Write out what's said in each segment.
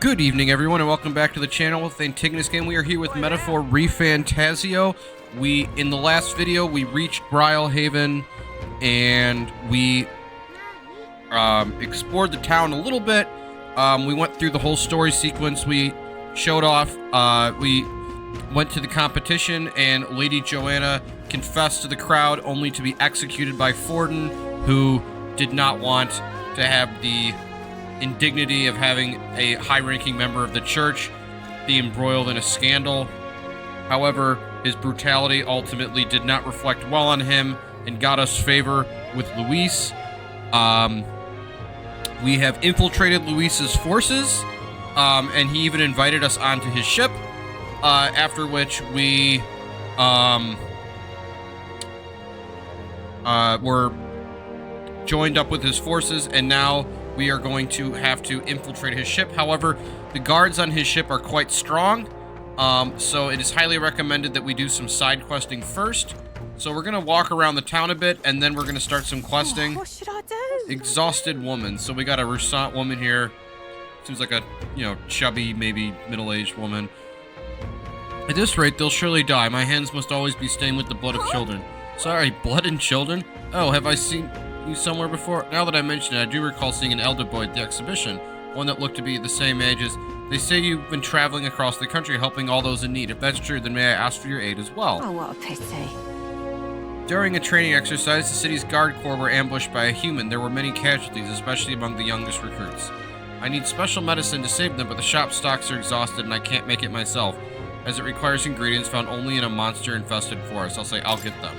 Good evening, everyone, and welcome back to the channel with the Antigonus game. We are here with Metaphor Refantazio. In the last video, we reached Brilehaven, and we explored the town a little bit. We went through the whole story sequence. We showed off, we went to the competition, and Lady Joanna confessed to the crowd, only to be executed by Forden, who did not want to have the indignity of having a high-ranking member of the church be embroiled in a scandal. However, his brutality ultimately did not reflect well on him and got us favor with Luis. We have infiltrated Luis's forces, and he even invited us onto his ship, after which we were joined up with his forces, and now we are going to have to infiltrate his ship. However, the guards on his ship are quite strong, so it is highly recommended that we do some side questing first. So we're going to walk around the town a bit, and then we're going to start some questing. What should I do? Exhausted woman. So we got a Roussant woman here. Seems like a, chubby, maybe middle-aged woman. At this rate, they'll surely die. My hands must always be stained with the blood of children. Sorry, blood and children? Oh, have I seen you somewhere before? Now that I mention it, I do recall seeing an elder boy at the exhibition, one that looked to be the same age as... They say you've been traveling across the country helping all those in need. If that's true, then may I ask for your aid as well? Oh, what a pity. During a training exercise, the city's guard corps were ambushed by a human. There were many casualties, especially among the youngest recruits. I need special medicine to save them, but the shop stocks are exhausted and I can't make it myself, as it requires ingredients found only in a monster-infested forest. I'll say, I'll get them.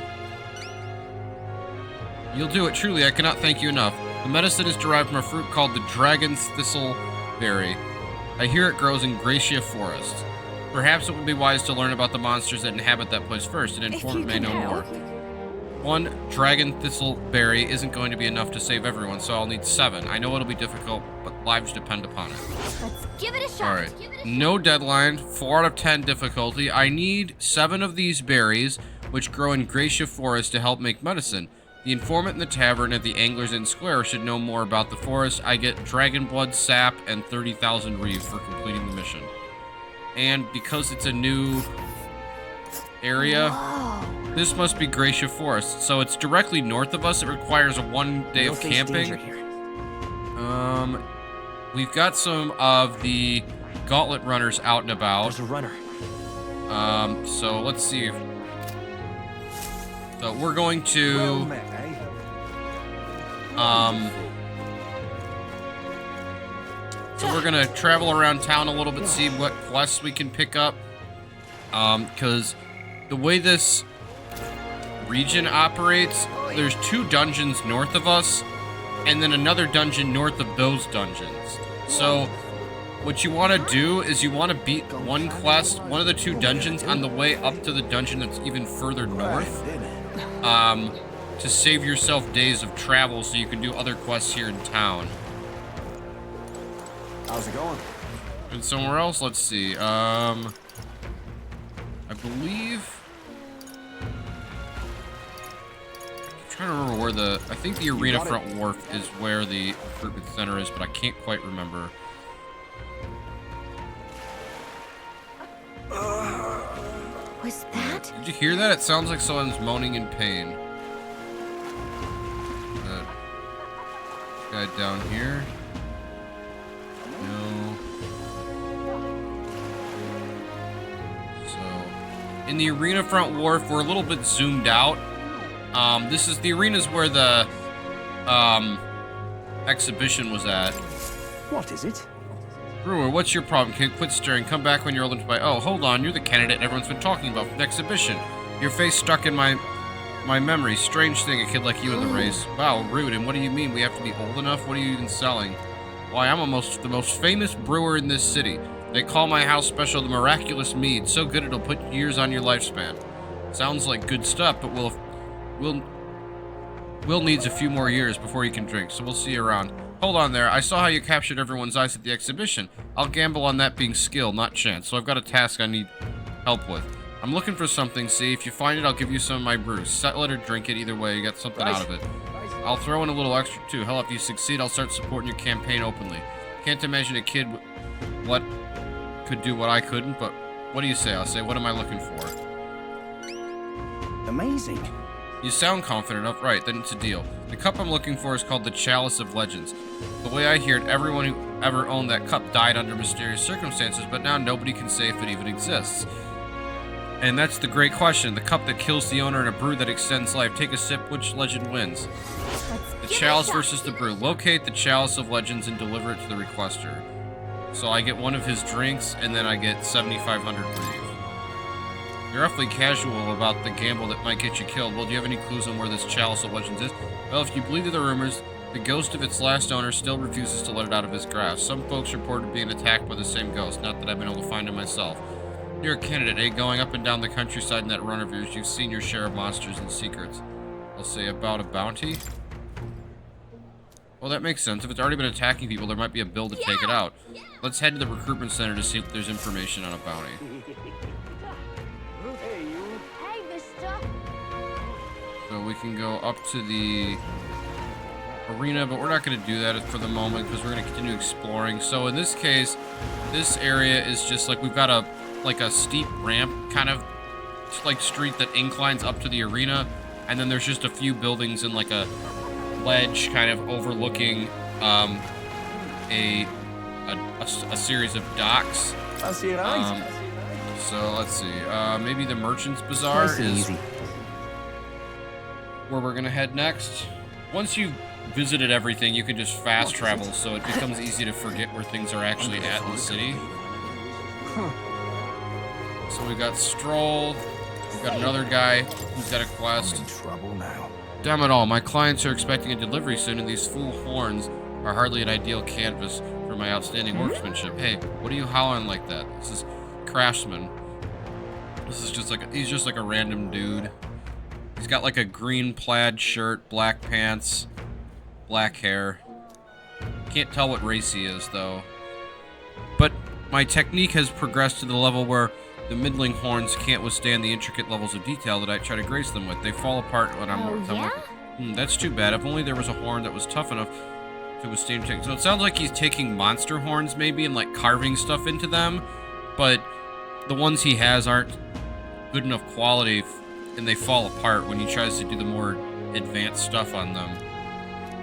You'll do it, truly, I cannot thank you enough. The medicine is derived from a fruit called the dragon's thistle berry. I hear it grows in Gracia Forest. Perhaps it would be wise to learn about the monsters that inhabit that place first, and informant may know more. One dragon thistle berry isn't going to be enough to save everyone, so I'll need 7. I know it'll be difficult, but lives depend upon it. Let's give it a shot. Alright, no deadline, 4 out of 10 difficulty. I need 7 of these berries, which grow in Gracia Forest, to help make medicine. The informant in the tavern at the Anglers Inn Square should know more about the forest. I get dragon blood sap and 30,000 reeve for completing the mission. And because it's a new area, this must be Gracia Forest. So it's directly north of us. It requires a 1 day of camping. We've got some of the gauntlet runners out and about. There's a runner. So let's see if... So we're going to... Well met, eh? So we're gonna travel around town a little bit, see what quests we can pick up. Because the way this region operates, there's 2 dungeons north of us, and then another dungeon north of those dungeons. So what you want to do is you want to beat one quest, one of the 2 dungeons, on the way up to the dungeon that's even further north. To save yourself days of travel so you can do other quests here in town. How's it going? And somewhere else, let's see. I believe... I'm trying to remember where the... I think the Arena Front Wharf is where the recruitment center is, but I can't quite remember. Was that? Did you hear that? It sounds like someone's moaning in pain. Guy down here. No. So, in the Arena Front Wharf, we're a little bit zoomed out. This is the arena's where the exhibition was at. What is it? Brewer, what's your problem? Kid, quit stirring. Come back when you're old enough to buy. Oh, hold on. You're the candidate everyone's been talking about for the exhibition. Your face stuck in my memory. Strange thing, a kid like you in the race. Wow, rude. And what do you mean? We have to be old enough? What are you even selling? Why, I'm the most famous brewer in this city. They call my house special the Miraculous Mead. So good it'll put years on your lifespan. Sounds like good stuff, but Will needs a few more years before he can drink, so we'll see you around. Hold on there. I saw how you captured everyone's eyes at the exhibition. I'll gamble on that being skill, not chance. So I've got a task I need help with. I'm looking for something, see? If you find it, I'll give you some of my brews. Settle it or drink it, either way, you got something out of it. I'll throw in a little extra, too. Hell, if you succeed, I'll start supporting your campaign openly. Can't imagine a kid what could do what I couldn't, but what do you say? I'll say, what am I looking for? Amazing. You sound confident enough. Right, then it's a deal. The cup I'm looking for is called the Chalice of Legends. The way I hear it, everyone who ever owned that cup died under mysterious circumstances, but now nobody can say if it even exists. And that's the great question. The cup that kills the owner and a brew that extends life. Take a sip, which legend wins? The Chalice versus the brew. Locate the Chalice of Legends and deliver it to the requester. So I get one of his drinks, and then I get 7,500 brew. You're awfully casual about the gamble that might get you killed. Well, do you have any clues on where this Chalice of Legends is? Well, if you believe the rumors, the ghost of its last owner still refuses to let it out of his grasp. Some folks reported being attacked by the same ghost, not that I've been able to find it myself. You're a candidate, eh? Going up and down the countryside in that run of yours, you've seen your share of monsters and secrets. I'll say about a bounty? Well, that makes sense. If it's already been attacking people, there might be a bill to take it out. Let's head to the recruitment center to see if there's information on a bounty. Hey, mister. So we can go up to the arena, but we're not going to do that for the moment because we're going to continue exploring. So in this case, this area is just like we've got a steep ramp kind of like street that inclines up to the arena, and then there's just a few buildings and like a ledge kind of overlooking a series of docks. So let's see, maybe the Merchant's Bazaar is where we're gonna head next. Once you've visited everything, you can just fast travel, so it becomes easy to forget where things are actually at in the city. So we've got Stroll, we've got another guy who's got a quest. I'm in trouble now. Damn it all, my clients are expecting a delivery soon, and these fool horns are hardly an ideal canvas for my outstanding workmanship. Hey, what are you howling like that? This is Craftsman. This is just like he's just like a random dude. He's got like a green plaid shirt, black pants, black hair. Can't tell what race he is though. But my technique has progressed to the level where the middling horns can't withstand the intricate levels of detail that I try to grace them with. They fall apart when I'm working. That's too bad. If only there was a horn that was tough enough to withstand. So it sounds like he's taking monster horns maybe and like carving stuff into them, but the ones he has aren't good enough quality and they fall apart when he tries to do the more advanced stuff on them.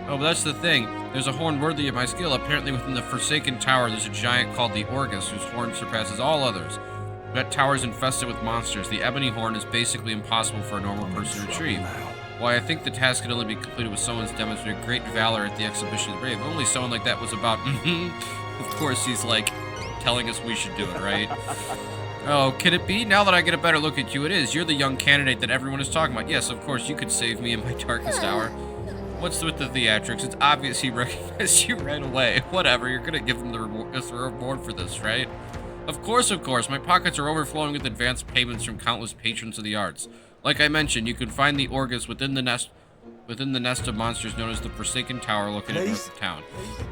Oh, but that's the thing. There's a horn worthy of my skill. Apparently within the Forsaken Tower, there's a giant called the Orgus whose horn surpasses all others. That tower is infested with monsters. The ebony horn is basically impossible for a normal person to retrieve. Why, I think the task could only be completed with someone's demonstrated great valor at the exhibition of the brave. Only someone like that was about... Of course, he's like telling us we should do it, right? Oh, can it be? Now that I get a better look at you, it is. You're the young candidate that everyone is talking about. Yes, of course, you could save me in my darkest hour. What's with the theatrics? It's obvious he recognized you right away. Whatever, you're gonna give him the reward for this, right? Of course, my pockets are overflowing with advanced payments from countless patrons of the arts. Like I mentioned, you can find the Orgus within the nest of monsters known as the Forsaken Tower located north of town.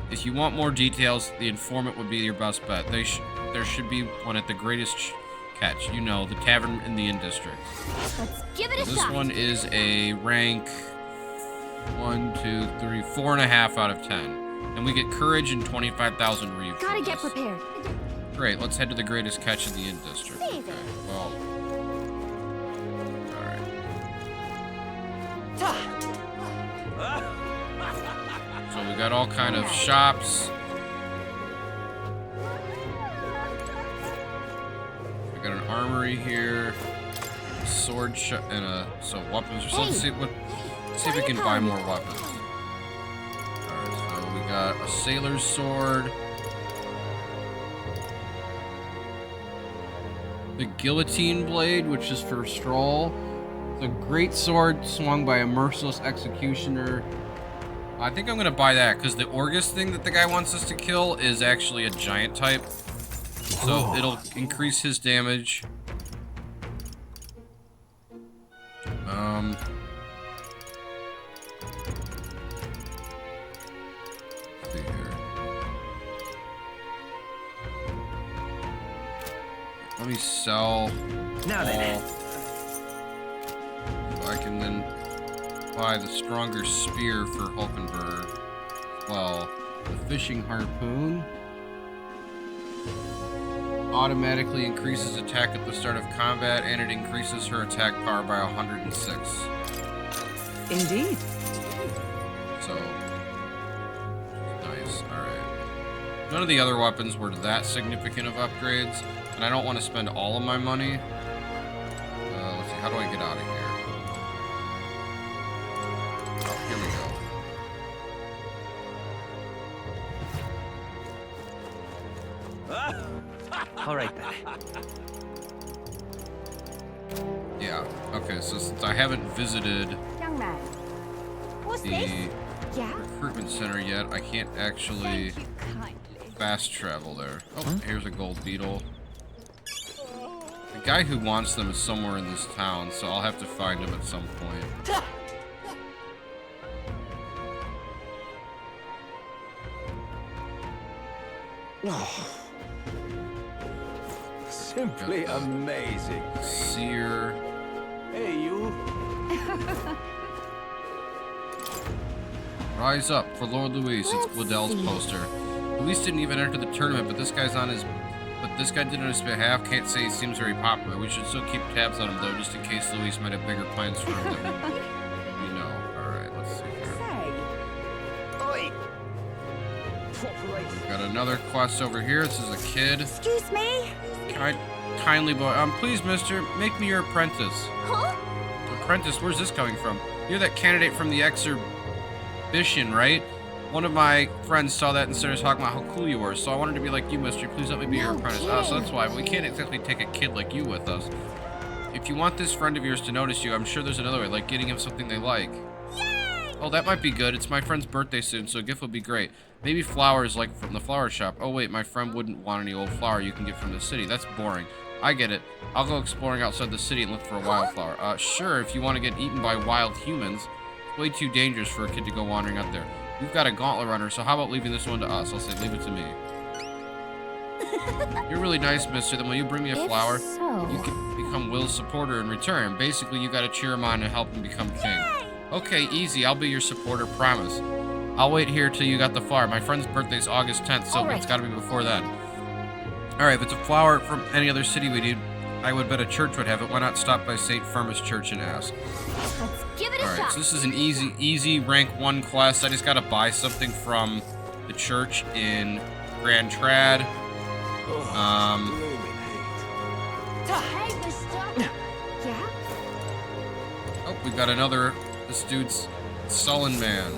If you want more details, the informant would be your best bet. There should be one at the greatest catch. You know, the tavern in the Inn District. Let's give it a shot. This one is a rank 4.5 out of 10. And we get courage and 25,000 reeve. Gotta get prepared. Great, let's head to the greatest catch in the Inn District. Okay, well... Alright. So we got all kind of shops. We got an armory here. A sword shop and so weapons or something. See if we can buy more weapons. Alright, so we got a sailor's sword. The guillotine blade, which is for Stroll. The great sword swung by a merciless executioner. I think I'm gonna buy that because the Orgus thing that the guy wants us to kill is actually a giant type. So it'll increase his damage. Let's see here. Let me sell Now then. So I can then buy the stronger spear for Hulkenberg. Well, the fishing harpoon. Automatically increases attack at the start of combat, and it increases her attack power by 106. Indeed. So, nice. Alright. None of the other weapons were that significant of upgrades, and I don't want to spend all of my money. Let's see, how do I get out of here? Oh, here we go. All right then. Yeah, okay, so since I haven't visited Young man. What's the this? Yeah? recruitment center yet, I can't actually Thank you kindly. fast travel there. Oh, here's a gold beetle. The guy who wants them is somewhere in this town, so I'll have to find him at some point. Oh. Simply Got that. amazing. Seer. Hey, you. Rise up for Lord Luis. It's Gladell's poster. Luis didn't even enter the tournament, but this guy did on his behalf. Can't say he seems very popular. We should still keep tabs on him though, just in case Luis might have bigger plans for him that we know. Alright, let's see here. Oi. We've got another quest over here. This is a kid. Excuse me? Kindly boy. Please, mister, make me your apprentice. Huh? Apprentice? Where's this coming from? You're that candidate from the exhibition, right? One of my friends saw that and started talking about how cool you were, so I wanted to be like you, mister. Please let me be your No apprentice. kidding. So that's why. But we can't exactly take a kid like you with us. If you want this friend of yours to notice you, I'm sure there's another way, like getting him something they like. Yay! Oh, that might be good. It's my friend's birthday soon, so a gift would be great. Maybe flowers, like from the flower shop. Oh, wait, my friend wouldn't want any old flower you can get from the city. That's boring. I get it. I'll go exploring outside the city and look for a wildflower. Sure, if you want to get eaten by wild humans. It's way too dangerous for a kid to go wandering out there. We've got a gauntlet runner, so how about leaving this one to us? I'll say leave it to me. You're really nice, mister. Then will you bring me a If flower? so- You can become Will's supporter in return. Basically, you gotta cheer him on and help him become king. Okay, easy. I'll be your supporter, promise. I'll wait here till you got the flower. My friend's birthday's August 10th, so Alright. it's gotta be before then. Alright, if it's a flower from any other city we need, I would bet a church would have it. Why not stop by St. Firmus Church and ask? Let's give it a Alright, shot. so this is an easy rank 1 quest. I just gotta buy something from the church in Grand Trad. Hey, mister. Yeah? Oh, we got another. This dude's sullen man.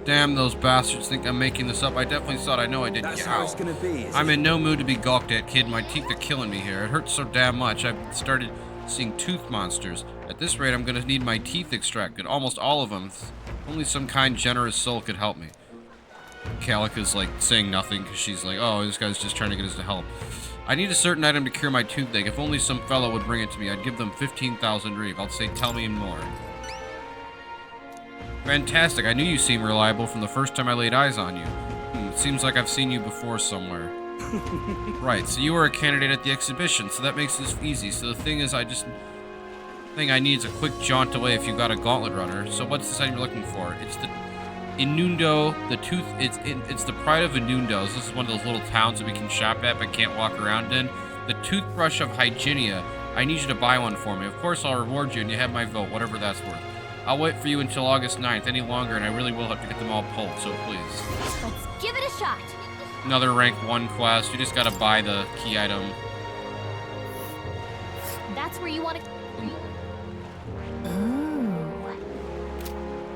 Damn, those bastards think I'm making this up. I definitely thought I know I did. That's Yow. how it's gonna be. Is I'm it? in no mood to be gawked at, kid. My teeth are killing me here. It hurts so damn much. I've started seeing tooth monsters. At this rate, I'm gonna need my teeth extracted. Almost all of them. Only some kind, generous soul could help me. Calica's like saying nothing because she's like, oh, this guy's just trying to get us to help. I need a certain item to cure my toothache. If only some fellow would bring it to me, I'd give them 15,000 reeve. I'll say, tell me more. Fantastic. I knew you seemed reliable from the first time I laid eyes on you. It seems like I've seen you before somewhere. Right, so you were a candidate at the exhibition, so that makes this easy. So the thing is, thing I need is a quick jaunt away if you got a gauntlet runner. So what's this item you're looking for? It's the Inundo, the tooth, it's the pride of Inundos. This is one of those little towns that we can shop at but can't walk around in. The toothbrush of Hygienia. I need you to buy one for me. Of course, I'll reward you and you have my vote, whatever that's worth. I'll wait for you until August 9th. Any longer, and I really will have to get them all pulled, so please. Let's give it a shot. Another rank 1 quest. You just gotta buy the key item. That's where you want to... Ooh.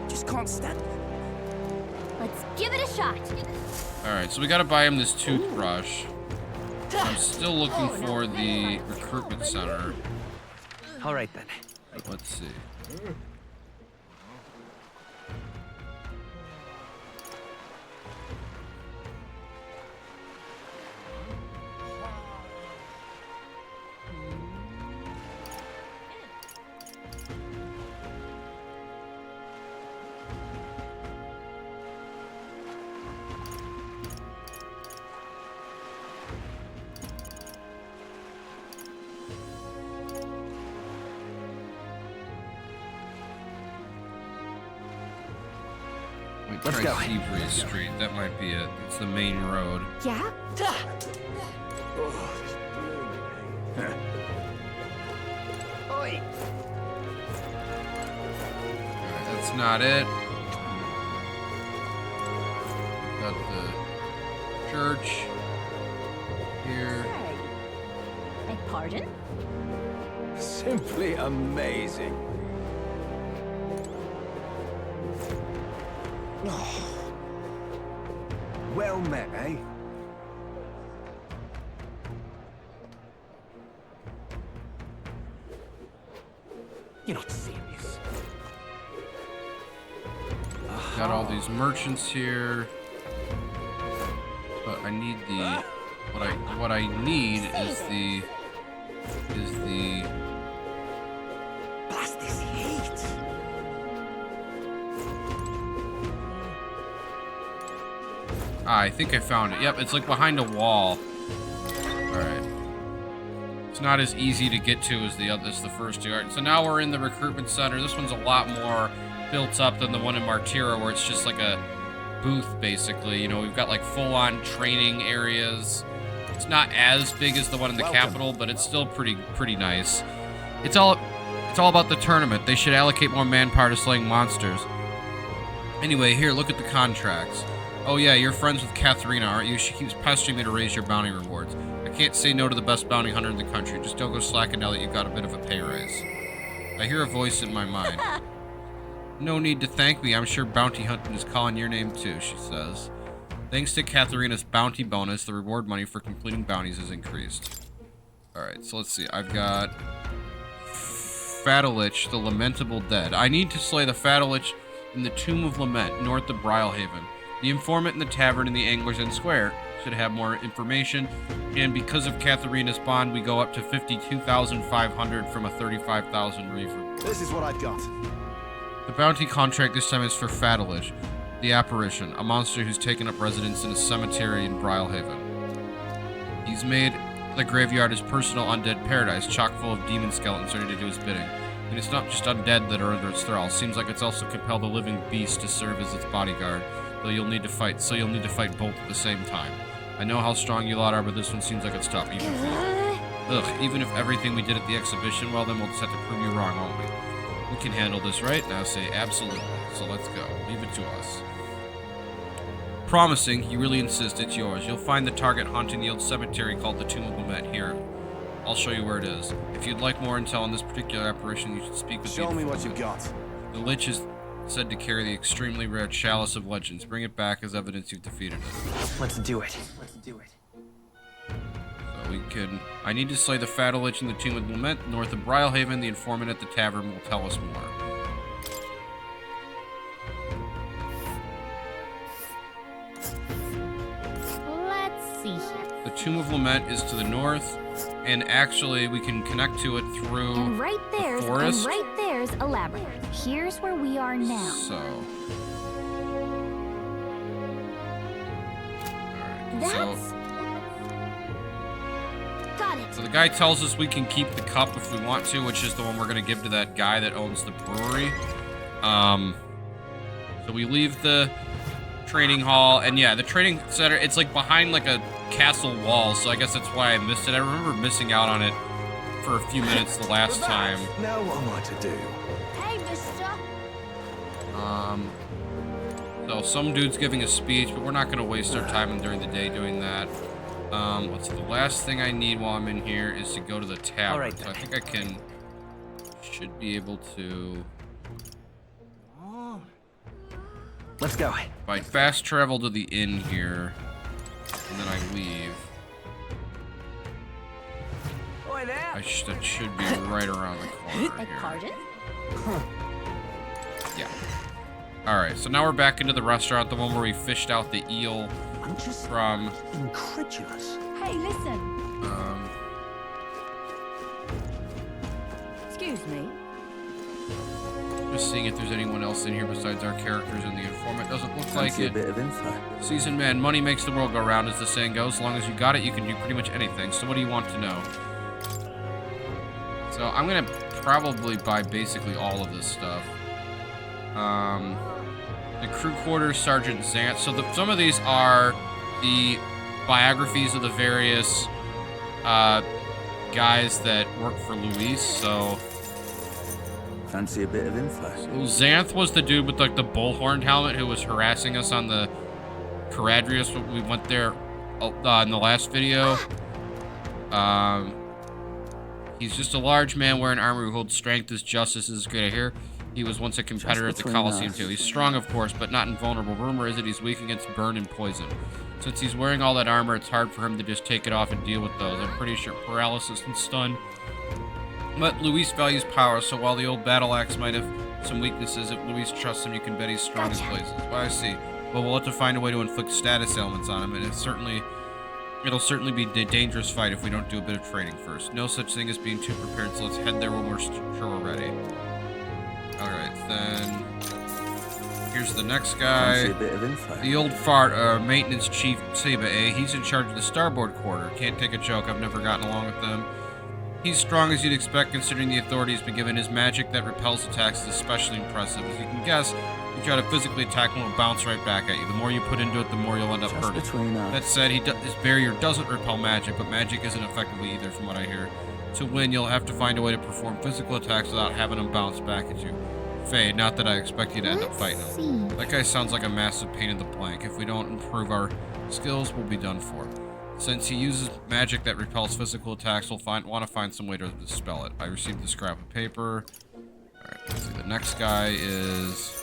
Just can't stand. Let's give it a shot. Alright, so we gotta buy him this toothbrush. I'm still looking for the recruitment center. All right then. Let's see. Let's try go. Seabreeze Street. That might be it. It's the main road. Yeah? Oi! Alright, that's not it. Got the church here. Hey. Beg pardon? Simply amazing. Well met, eh? You're not serious. Got all these merchants here. But I need the what I need is the Blast this heat. I think I found it. Yep, it's like behind a wall. Alright. It's not as easy to get to as the first two. Alright, so now we're in the recruitment center. This one's a lot more built up than the one in Martira, where it's just like a booth, basically. You know, we've got like full-on training areas. It's not as big as the one in the capital, but it's still pretty nice. It's all about the tournament. They should allocate more manpower to slaying monsters. Anyway, here, look at the contracts. Oh yeah, you're friends with Katharina, aren't you? She keeps pestering me to raise your bounty rewards. I can't say no to the best bounty hunter in the country. Just don't go slacking now that you've got a bit of a pay raise. I hear a voice in my mind. No need to thank me. I'm sure bounty hunting is calling your name too, she says. Thanks to Katharina's bounty bonus, the reward money for completing bounties has increased. Alright, so let's see. I've got Fatalich, the Lamentable Dead. I need to slay the Fatalich in the Tomb of Lament, north of Brilehaven. The informant in the tavern in the Anglers Inn Square should have more information, and because of Katharina's bond, we go up to 52,500 from a 35,000 reefer. This is what I've got. The bounty contract this time is for Fatalich, the Apparition, a monster who's taken up residence in a cemetery in Brilehaven. He's made the graveyard his personal undead paradise, chock full of demon skeletons ready to do his bidding. And it's not just undead that are under its thrall. Seems like it's also compelled a living beast to serve as its bodyguard. So you'll need to fight both at the same time. I know how strong you lot are, but this one seems like it's tough, even for you. Ugh, even if everything we did at the exhibition, well then we'll just have to prove you wrong, won't we? We can handle this, right? Now say absolutely. So let's go. Leave it to us. Promising, you really insist, it's yours. You'll find the target haunting the old cemetery called the Tomb of Lament here. I'll show you where it is. If you'd like more intel on this particular apparition, you should speak with Show me what you got. The Lich is said to carry the extremely rare Chalice of Legends. Bring it back as evidence you've defeated it. Let's do it. Let's do it. So we can... I need to slay the Fatalich in the Tomb of Lament, north of Brilehaven. The informant at the tavern will tell us more. Let's see here. The Tomb of Lament is to the north, and actually we can connect to it through And right there's the forest. a labyrinth. Here's where we are now. So... Alright, That's... so... Got it. So the guy tells us we can keep the cup if we want to, which is the one we're going to give to that guy that owns the brewery. So we leave the training hall, and yeah, the training center, it's like behind like a castle wall, so I guess that's why I missed it. I remember missing out on it for a few minutes the last time. Now what am I to do? Hey, mister. So some dude's giving a speech, but we're not going to waste our time during the day doing that. Let's see, the last thing I need while I'm in here is to go to the tavern. All right, so I think I should be able to... Let's go. If I fast travel to the inn here, and then I leave, Oi there. that should be right around the corner Beg here. pardon? Yeah. Alright, so now we're back into the restaurant, the one where we fished out the eel I'm just from... incredulous. Hey, listen. Excuse me. Just seeing if there's anyone else in here besides our characters and the informant. Doesn't look like Fancy a it. bit of info. Seasoned man, money makes the world go round, as the saying goes. As long as you got it, you can do pretty much anything. So what do you want to know? So I'm gonna probably buy basically all of this stuff. The crew quarters, Sergeant Zant. So some of these are the biographies of the various guys that work for Luis. So Fancy a bit of info? Xanth was the dude with like the bullhorn helmet who was harassing us on the Caradrius when we went there in the last video. He's just a large man wearing armor who holds strength as justice is great. I hear he was once a competitor at the Coliseum too. He's strong, of course, but not invulnerable. Rumor is that he's weak against burn and poison. Since he's wearing all that armor, it's hard for him to just take it off and deal with those. I'm pretty sure paralysis and stun. But Luis values power, so while the old battle axe might have some weaknesses, if Luis trusts him, you can bet he's strong as blazes. Well, I see. Well, we'll have to find a way to inflict status ailments on him, and it'll certainly be a dangerous fight if we don't do a bit of training first. No such thing as being too prepared, so let's head there when we're sure we're ready. Alright, then here's the next guy. Fancy a bit of info? The old fart, maintenance chief Seba, eh? He's in charge of the starboard quarter. Can't take a joke, I've never gotten along with them. He's strong as you'd expect considering the authority he's been given. His magic that repels attacks is especially impressive. As you can guess, you try to physically attack him, it'll bounce right back at you. The more you put into it, the more you'll end up hurting. That said, his barrier doesn't repel magic, but magic isn't effectively either from what I hear. To win, you'll have to find a way to perform physical attacks without having them bounce back at you. Faye, not that I expect you to end up fighting him. That guy sounds like a massive pain in the blank. If we don't improve our skills, we'll be done for. Since he uses magic that repels physical attacks, we'll want to find some way to dispel it. I received the scrap of paper. Alright, let's see. The next guy is...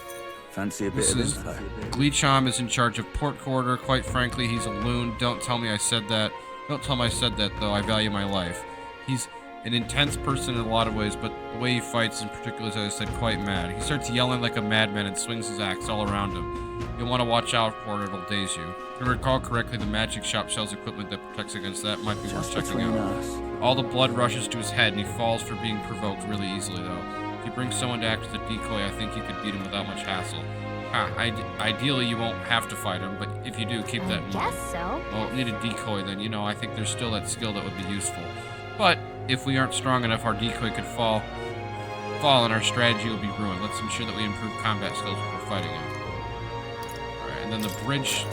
Fancy a bit of info? Leecham is in charge of port quarter. Quite frankly, he's a loon. Don't tell me I said that. Don't tell him I said that, though. I value my life. He's an intense person in a lot of ways, but the way he fights in particular is, as I said, quite mad. He starts yelling like a madman and swings his axe all around him. You'll want to watch out for it, it'll daze you. If I recall correctly, the magic shop sells equipment that protects against that. Might be worth checking out. All the blood rushes to his head, and he falls for being provoked really easily, though. If you bring someone to act as a decoy, I think you could beat him without much hassle. Ideally, you won't have to fight him, but if you do, keep that in mind. I guess so. Well, need a decoy, then, you know, I think there's still that skill that would be useful. But if we aren't strong enough, our decoy could fall, and our strategy will be ruined. Let's ensure that we improve combat skills before fighting him. Alright, and then the bridge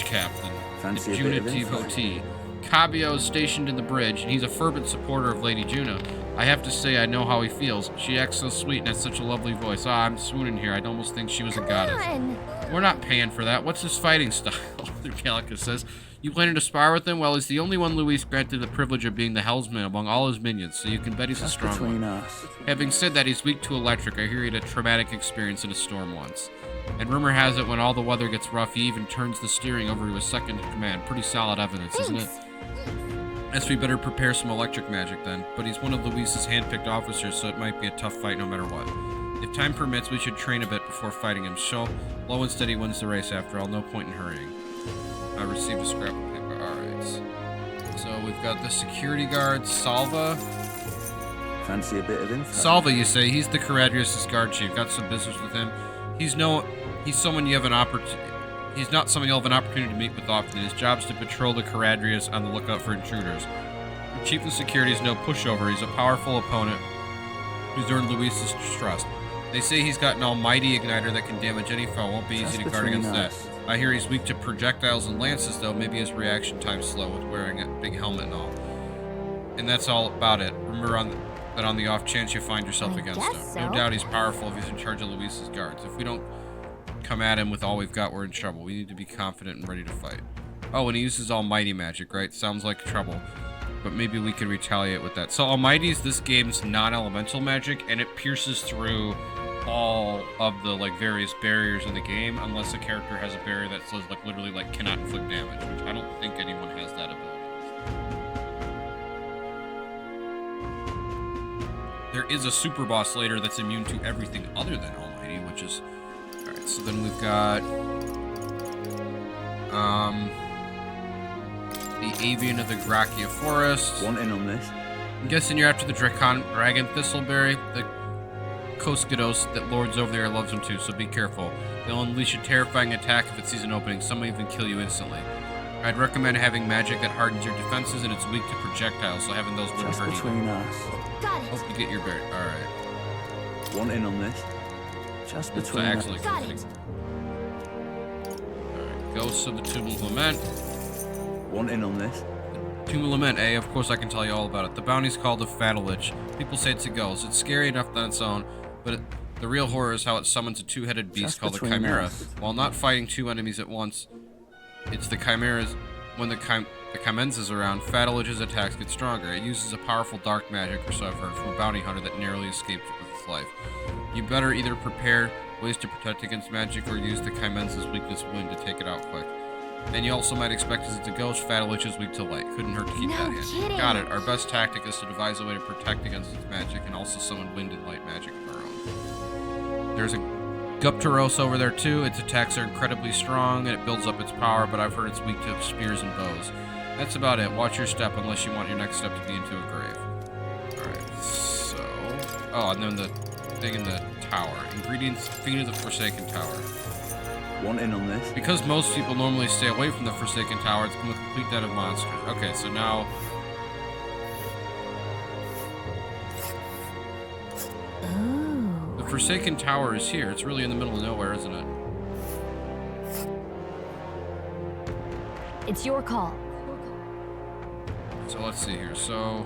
captain, Fancy the Juna devotee. Cabio is stationed in the bridge, and he's a fervent supporter of Lady Juna. I have to say, I know how he feels. She acts so sweet and has such a lovely voice. Ah, I'm swooning here. I'd almost think she was a goddess. We're not paying for that. What's his fighting style? Gallica says. You planning to spar with him? Well, he's the only one Luis granted the privilege of being the Hellsman among all his minions, so you can bet he's a strong one. Having said that, he's weak to electric. I hear he had a traumatic experience in a storm once. And rumor has it when all the weather gets rough, he even turns the steering over to his second in command. Pretty solid evidence, isn't it? Guess we better prepare some electric magic then. But he's one of Luis's hand-picked officers, so it might be a tough fight no matter what. If time permits, we should train a bit before fighting him. Slow and steady wins the race after all. No point in hurrying. I received a scrap of paper. Alright. So we've got the security guard, Salva. Fancy a bit of info? Salva, you say? He's the Caradrius' guard chief. Got some business with him. He's someone you have an opportunity. He's not someone you'll have an opportunity to meet with often. His job is to patrol the Caradrius on the lookout for intruders. The chief of security is no pushover. He's a powerful opponent who's earned Luis's trust. They say he's got an almighty igniter that can damage any foe. Won't be easy to guard against that. I hear he's weak to projectiles and lances, though. Maybe his reaction time's slow with wearing a big helmet and all. And that's all about it. Remember that on the off chance you find yourself against him. So. No doubt he's powerful if he's in charge of Luis's guards. If we don't come at him with all we've got, we're in trouble. We need to be confident and ready to fight. Oh, and he uses almighty magic, right? Sounds like trouble. But maybe we could retaliate with that. So almighty is this game's non-elemental magic, and it pierces through all of the like various barriers in the game, unless a character has a barrier that says like literally like cannot inflict damage, which I don't think anyone has that ability. There is a super boss later that's immune to everything other than almighty, which is alright. So then we've got the avian of the Gracia Forest. One in on this. I'm guessing you're after the dragon thistleberry. The Koskados that lords over there loves them too, so be careful. They'll unleash a terrifying attack if it sees an opening. Some may even kill you instantly. I'd recommend having magic that hardens your defenses, and it's weak to projectiles, so having those wouldn't hurt you. Between us. Got it. Hope you get your berry. Alright. One in on this. Just between us. Got it. Ghosts of the Tomb of Lament. Want in on this? Tomb of Lament, eh? Of course I can tell you all about it. The bounty's called the Fatalich. People say it's a ghost. It's scary enough on its own, but the real horror is how it summons a two-headed beast Just called the between Chimera. us. While not fighting two enemies at once, it's the Chimeras. When the Chimenza's around, Fatalich's attacks get stronger. It uses a powerful dark magic, or so I've heard, from a bounty hunter that narrowly escaped with its life. You better either prepare ways to protect against magic or use the Chimenza's weakness wind to take it out quick. And you also might expect, as it's a ghost, Fatalich is weak to light. Couldn't hurt to keep that in. kidding. Got it. Our best tactic is to devise a way to protect against its magic and also summon wind and light magic of our own. There's a Guptaros over there too. Its attacks are incredibly strong and it builds up its power, but I've heard it's weak to spears and bows. That's about it. Watch your step unless you want your next step to be into a grave. Alright, so... Oh, and then the thing in the tower. Ingredients, feed of the Forsaken Tower. Want in on this? Because most people normally stay away from the Forsaken Tower, it's become a complete den of monsters. Okay, so now... Ooh. The Forsaken Tower is here. It's really in the middle of nowhere, isn't it? It's your call. So let's see here. So...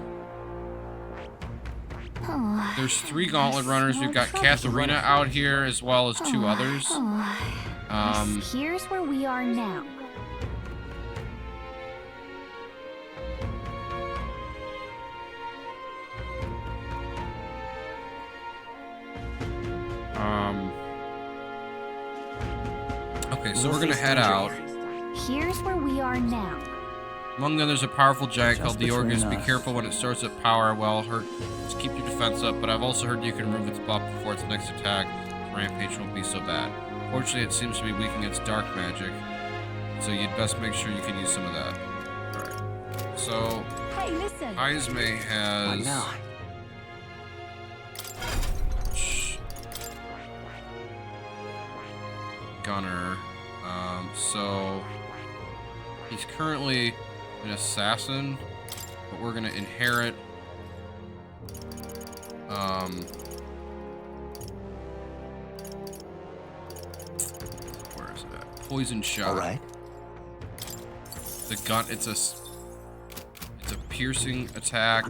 Oh. There's 3 Gauntlet Runners. We've got Katharina out here, as well as 2 others. Here's where we are now. Okay, so we're gonna head out. Here's where we are now. Among them, there's a powerful giant Just called the between Orgus. Be us. careful when it starts at power. Well, just keep your defense up, but I've also heard you can remove its buff before its next attack. Its rampage won't be so bad. Fortunately, it seems to be weak against dark magic, so you'd best make sure you can use some of that. Alright. So, Hey, listen. Ismay has... Shh. Gunner. So... He's currently an assassin, but we're gonna inherit... Where is that? Poison shot. All right. The gun, it's a piercing attack.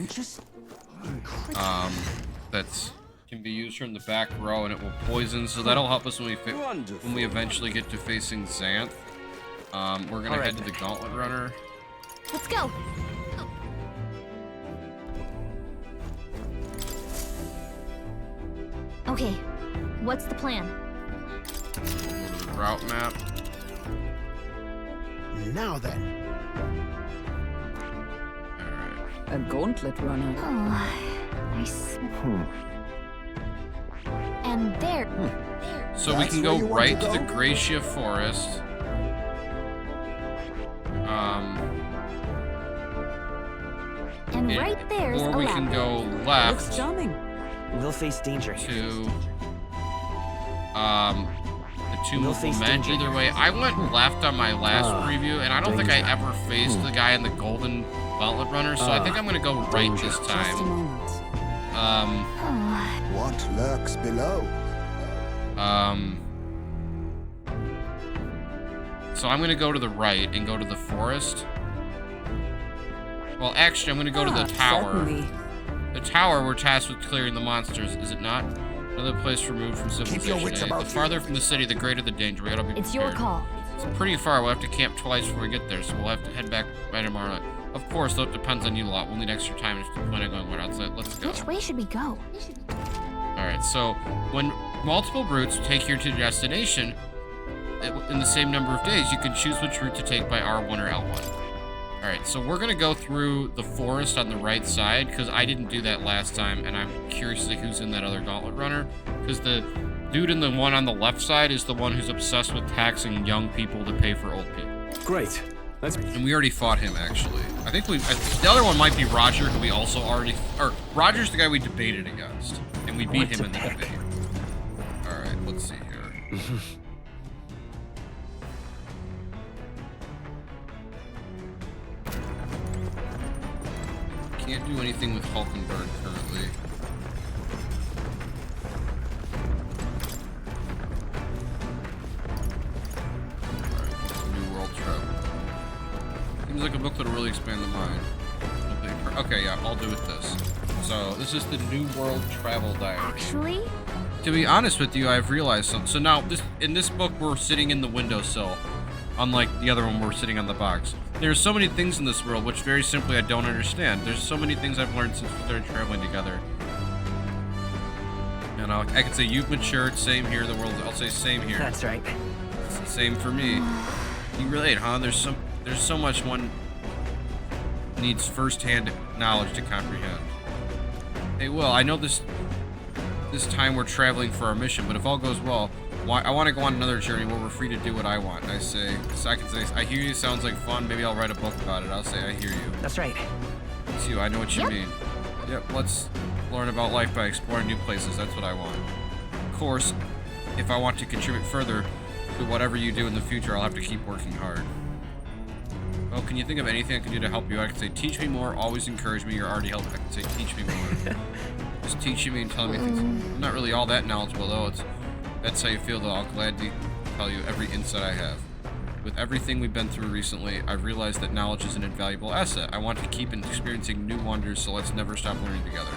That's can be used from the back row, and it will poison. So that'll help us when we eventually get to facing Xanth. We're gonna head to the Gauntlet Runner. Let's go. Okay, what's the plan? Go to the route map. Now then. Alright. A gauntlet runner. Oh, nice. And there. So we can go right to the Gracia Forest. And right there's Or a we ladder. can go Looks left charming. We'll face danger. to the Tomb We'll of face Lament. danger. Either way, I went left on my last preview, and I don't think I ever faced the guy in the golden gauntlet runner, so I think I'm gonna go right this Just a time. moment. Oh, What lurks below? So I'm gonna go to the right and go to the forest. Well, actually, I'm gonna go to the tower. Certainly. The tower, we're tasked with clearing the monsters, is it not? Another place removed from civilization. your wits eh? about The you. farther from the city, the greater the danger. We gotta be it's your prepared. call. It's pretty far. We'll have to camp twice before we get there, so we'll have to head back by tomorrow night. Of course, though, it depends on you lot. We'll need extra time if you plan on going right outside. Let's go. Which way should we go? Alright, so when multiple routes take you to your destination in the same number of days, you can choose which route to take by R1 or L1. Alright, so we're gonna go through the forest on the right side, because I didn't do that last time, and I'm curious to see who's in that other gauntlet runner, because the dude in the one on the left side is the one who's obsessed with taxing young people to pay for old people. Great. Let's. And we already fought him, actually. I think the other one might be Roger, who we also already, or Roger's the guy we debated against, and we beat him in the debate. Alright, let's see here. Can't do anything with Hulkenberg currently. Alright, new Seems like a book that'll really expand the mind. Okay, yeah, I'll do with this. So, this is the New World Travel Diary. Actually, To be honest with you, I've realized something. So now, in this book, we're sitting in the windowsill. Unlike the other one, we're sitting on the box. There's so many things in this world, which very simply I don't understand. There's so many things I've learned since we started traveling together. And I could say you've matured, same here, the world, I'll say same here. That's right. Same for me. You relate, huh? There's so much one needs first-hand knowledge to comprehend. Hey, Will, I know this time we're traveling for our mission, but if all goes well, I want to go on another journey where we're free to do what I want. And I can say, I hear you, sounds like fun, maybe I'll write a book about it. I'll say, I hear you. That's right. It's you, I know what you mean. Yep, let's learn about life by exploring new places, that's what I want. Of course, if I want to contribute further to whatever you do in the future, I'll have to keep working hard. Well, can you think of anything I can do to help you? I can say, teach me more, always encourage me, you're already helping. I can say, teach me more. Just teaching me and telling me things. I'm not really all that knowledgeable, though. That's how you feel, though. I'll gladly tell you every insight I have. With everything we've been through recently, I've realized that knowledge is an invaluable asset. I want to keep experiencing new wonders, so let's never stop learning together.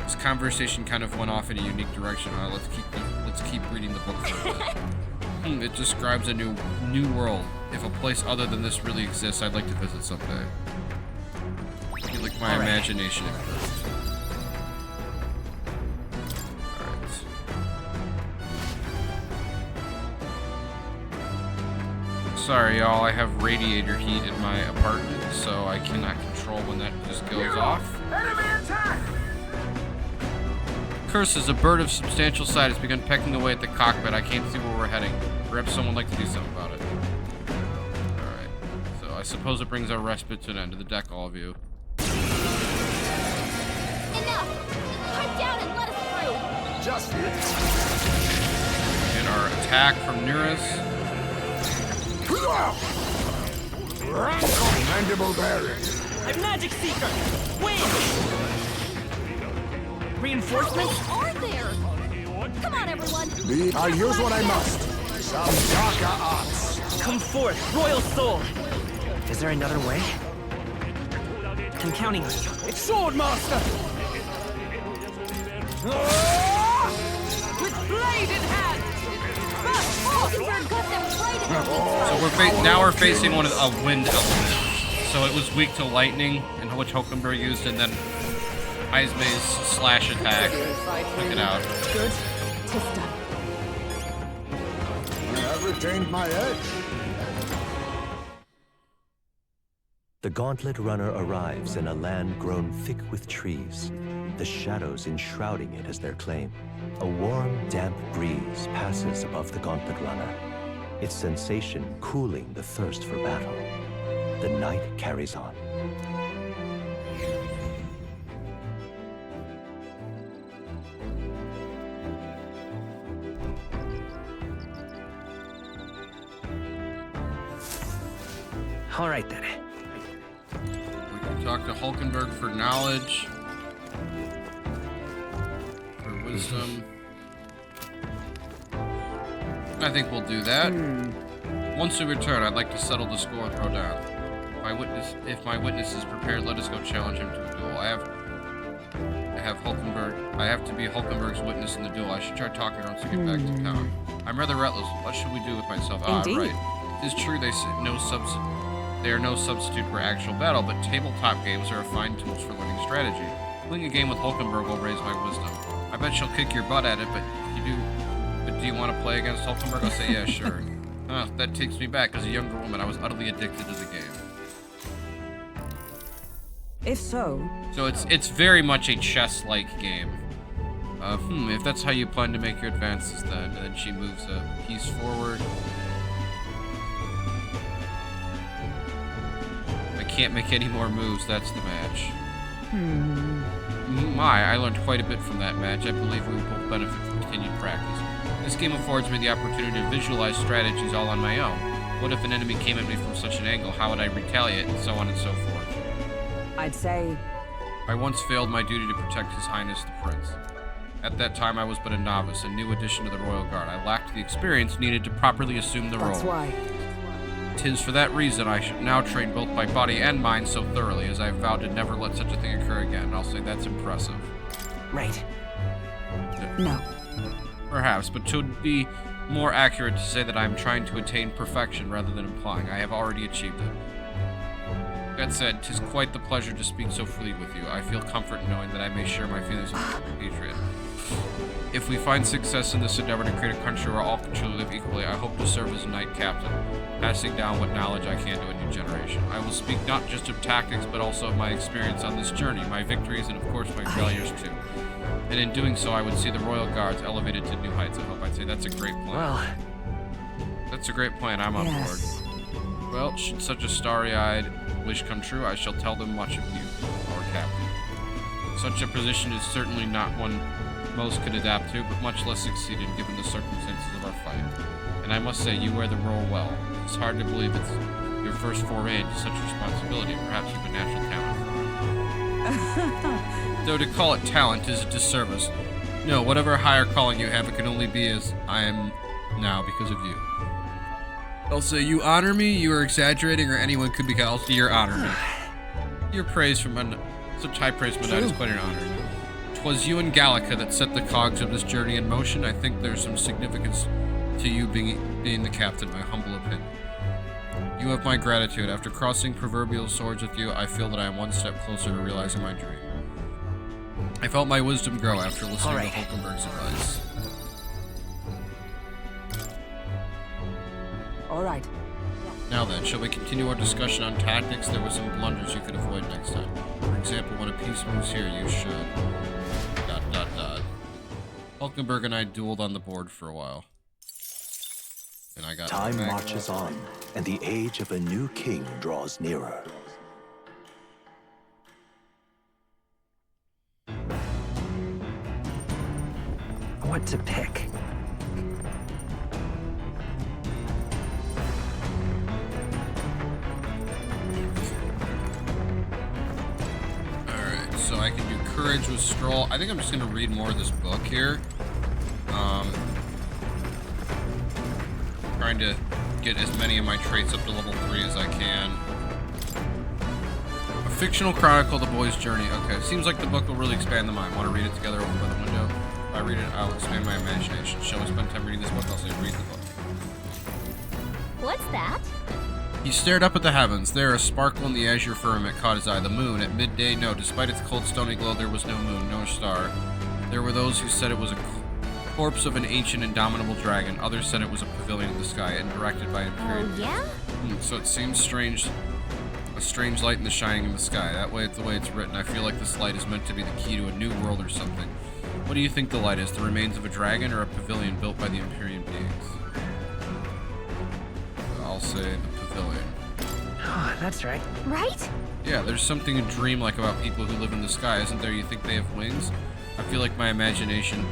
This conversation kind of went off in a unique direction. Let's keep reading the book for a bit. It describes a new world. If a place other than this really exists, I'd like to visit someday. I feel like my imagination at first. Sorry, y'all, I have radiator heat in my apartment, so I cannot control when that just goes off. Enemy attack! Curses, a bird of substantial size has begun pecking away at the cockpit. I can't see where we're heading. Perhaps someone would like to do something about it. Alright, so I suppose it brings our respite to an end. To the deck, all of you. enough! Pipe down and let us through! Just And our attack from Nearest. Mandible bearing. I'm Magic Seeker! Win! Reinforcements? What are there? Come on, everyone! I'll use what I must. Some darker arts. Come forth, Royal Soul! Is there another way? I'm counting on you. It's Swordmaster! With blade in hand! Rosenberg got them right in the So now we're facing a wind element. So it was weak to lightning, and which Hulkenberg used, and then Heismay's slash attack took it out. Good. Tis done. I have retained my edge. The Gauntlet Runner arrives in a land grown thick with trees, the shadows enshrouding it as their claim. A warm, damp breeze passes above the Gauntlet Runner, its sensation cooling the thirst for battle. The night carries on. All right, then. We can talk to Hulkenberg for knowledge, for wisdom. I think we'll do that. Once we return, I'd like to settle the score with Rodan. If my witness is prepared, let us go challenge him to a duel. I have to be Hulkenberg's witness in the duel. I should try talking her once we get back to town. I'm rather restless. What should we do with myself? Indeed. Right. It is true they are no substitute for actual battle, but tabletop games are a fine tools for learning strategy. Playing a game with Hulkenberg will raise my wisdom. I bet she'll kick your butt at it, but do you want to play against Hulkenberg? I'll say, yeah, sure. That takes me back. As a younger woman, I was utterly addicted to the game. If so, So it's very much a chess-like game. If that's how you plan to make your advances, then she moves a piece forward. I can't make any more moves. That's the match. I learned quite a bit from that match. I believe we will both benefit from continued practice. This game affords me the opportunity to visualize strategies all on my own. What if an enemy came at me from such an angle? How would I retaliate? And so on and so forth. I'd say I once failed my duty to protect His Highness the Prince. At that time, I was but a novice, a new addition to the Royal Guard. I lacked the experience needed to properly assume the role. that's why. 'Tis for that reason I should now train both my body and mind so thoroughly, as I have vowed to never let such a thing occur again. I'll say that's impressive. Right. No. Perhaps, but 'twould be more accurate to say that I am trying to attain perfection rather than implying I have already achieved it. That said, 'tis quite the pleasure to speak so freely with you. I feel comfort in knowing that I may share my feelings of patriot. If we find success in this endeavor to create a country where all can truly live equally, I hope to serve as a knight captain, passing down what knowledge I can to a new generation. I will speak not just of tactics, but also of my experience on this journey, my victories, and of course my failures too. And in doing so, I would see the royal guards elevated to new heights. I hope I'd say that's a great plan. Well, That's a great plan. I'm on Yes. board. Well, should such a starry-eyed wish come true, I shall tell them much of you, our captain. Such a position is certainly not one most could adapt to, but much less succeed in given the circumstances of our fight. And I must say, you wear the role well. It's hard to believe it's your first foray into such responsibility. Perhaps you have a natural talent for it. Though to call it talent is a disservice. No, whatever higher calling you have, it can only be as I am now because of you. I'll say you honor me, you are exaggerating, or anyone could be called to your honor me. Your praise from such high praise from a knight is quite an honor. 'Twas you and Gallica that set the cogs of this journey in motion. I think there's some significance to you being the captain, my humble opinion. You have my gratitude. After crossing proverbial swords with you, I feel that I am one step closer to realizing my dream. I felt my wisdom grow after listening to Hulkenberg's advice. All right. Now then, shall we continue our discussion on tactics? There were some blunders you could avoid next time. For example, when a piece moves here, you should... ... Hulkenberg and I dueled on the board for a while. And I got... Time marches on, and the age of a new king draws nearer. what to pick. Alright, so I can do courage with Stroll. I think I'm just going to read more of this book here. Trying to get as many of my traits up to level 3 as I can. A fictional chronicle of the boy's journey. Okay, seems like the book will really expand the mind. Want to read it together over by the window? If I read it, I'll expand my imagination. Shall we spend time reading this book? I'll say read the book. What's that? He stared up at the heavens. There, a sparkle in the azure firmament caught his eye. The moon, at midday, no. Despite its cold, stony glow, there was no moon, no star. There were those who said it was a corpse of an ancient, indomitable dragon. Others said it was a pavilion in the sky and directed by an imperial. Oh, yeah? So it seems strange. A strange light in the shining in the sky. That way, it's the way it's written. I feel like this light is meant to be the key to a new world or something. What do you think the light is? The remains of a dragon or a pavilion built by the Empyrean beings? I'll say the pavilion. Oh, that's right. Right? Yeah, there's something dreamlike about people who live in the sky, isn't there? You think they have wings? I feel like my imagination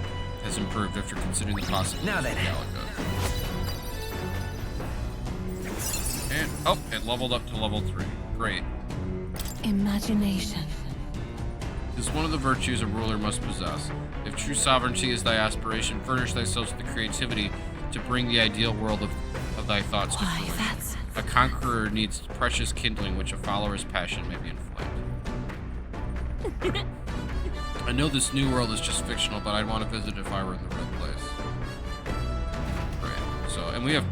has improved after considering the possibilities Now then. of Gallica. And, oh, it leveled up to level 3. Great. Imagination. It is one of the virtues a ruler must possess. If true sovereignty is thy aspiration, furnish thyself with the creativity to bring the ideal world of thy thoughts to Why, fruition. that's... A conqueror needs precious kindling which a follower's passion may be inflamed. I know this new world is just fictional, but I'd want to visit if I were in the real place. Right. So, and we have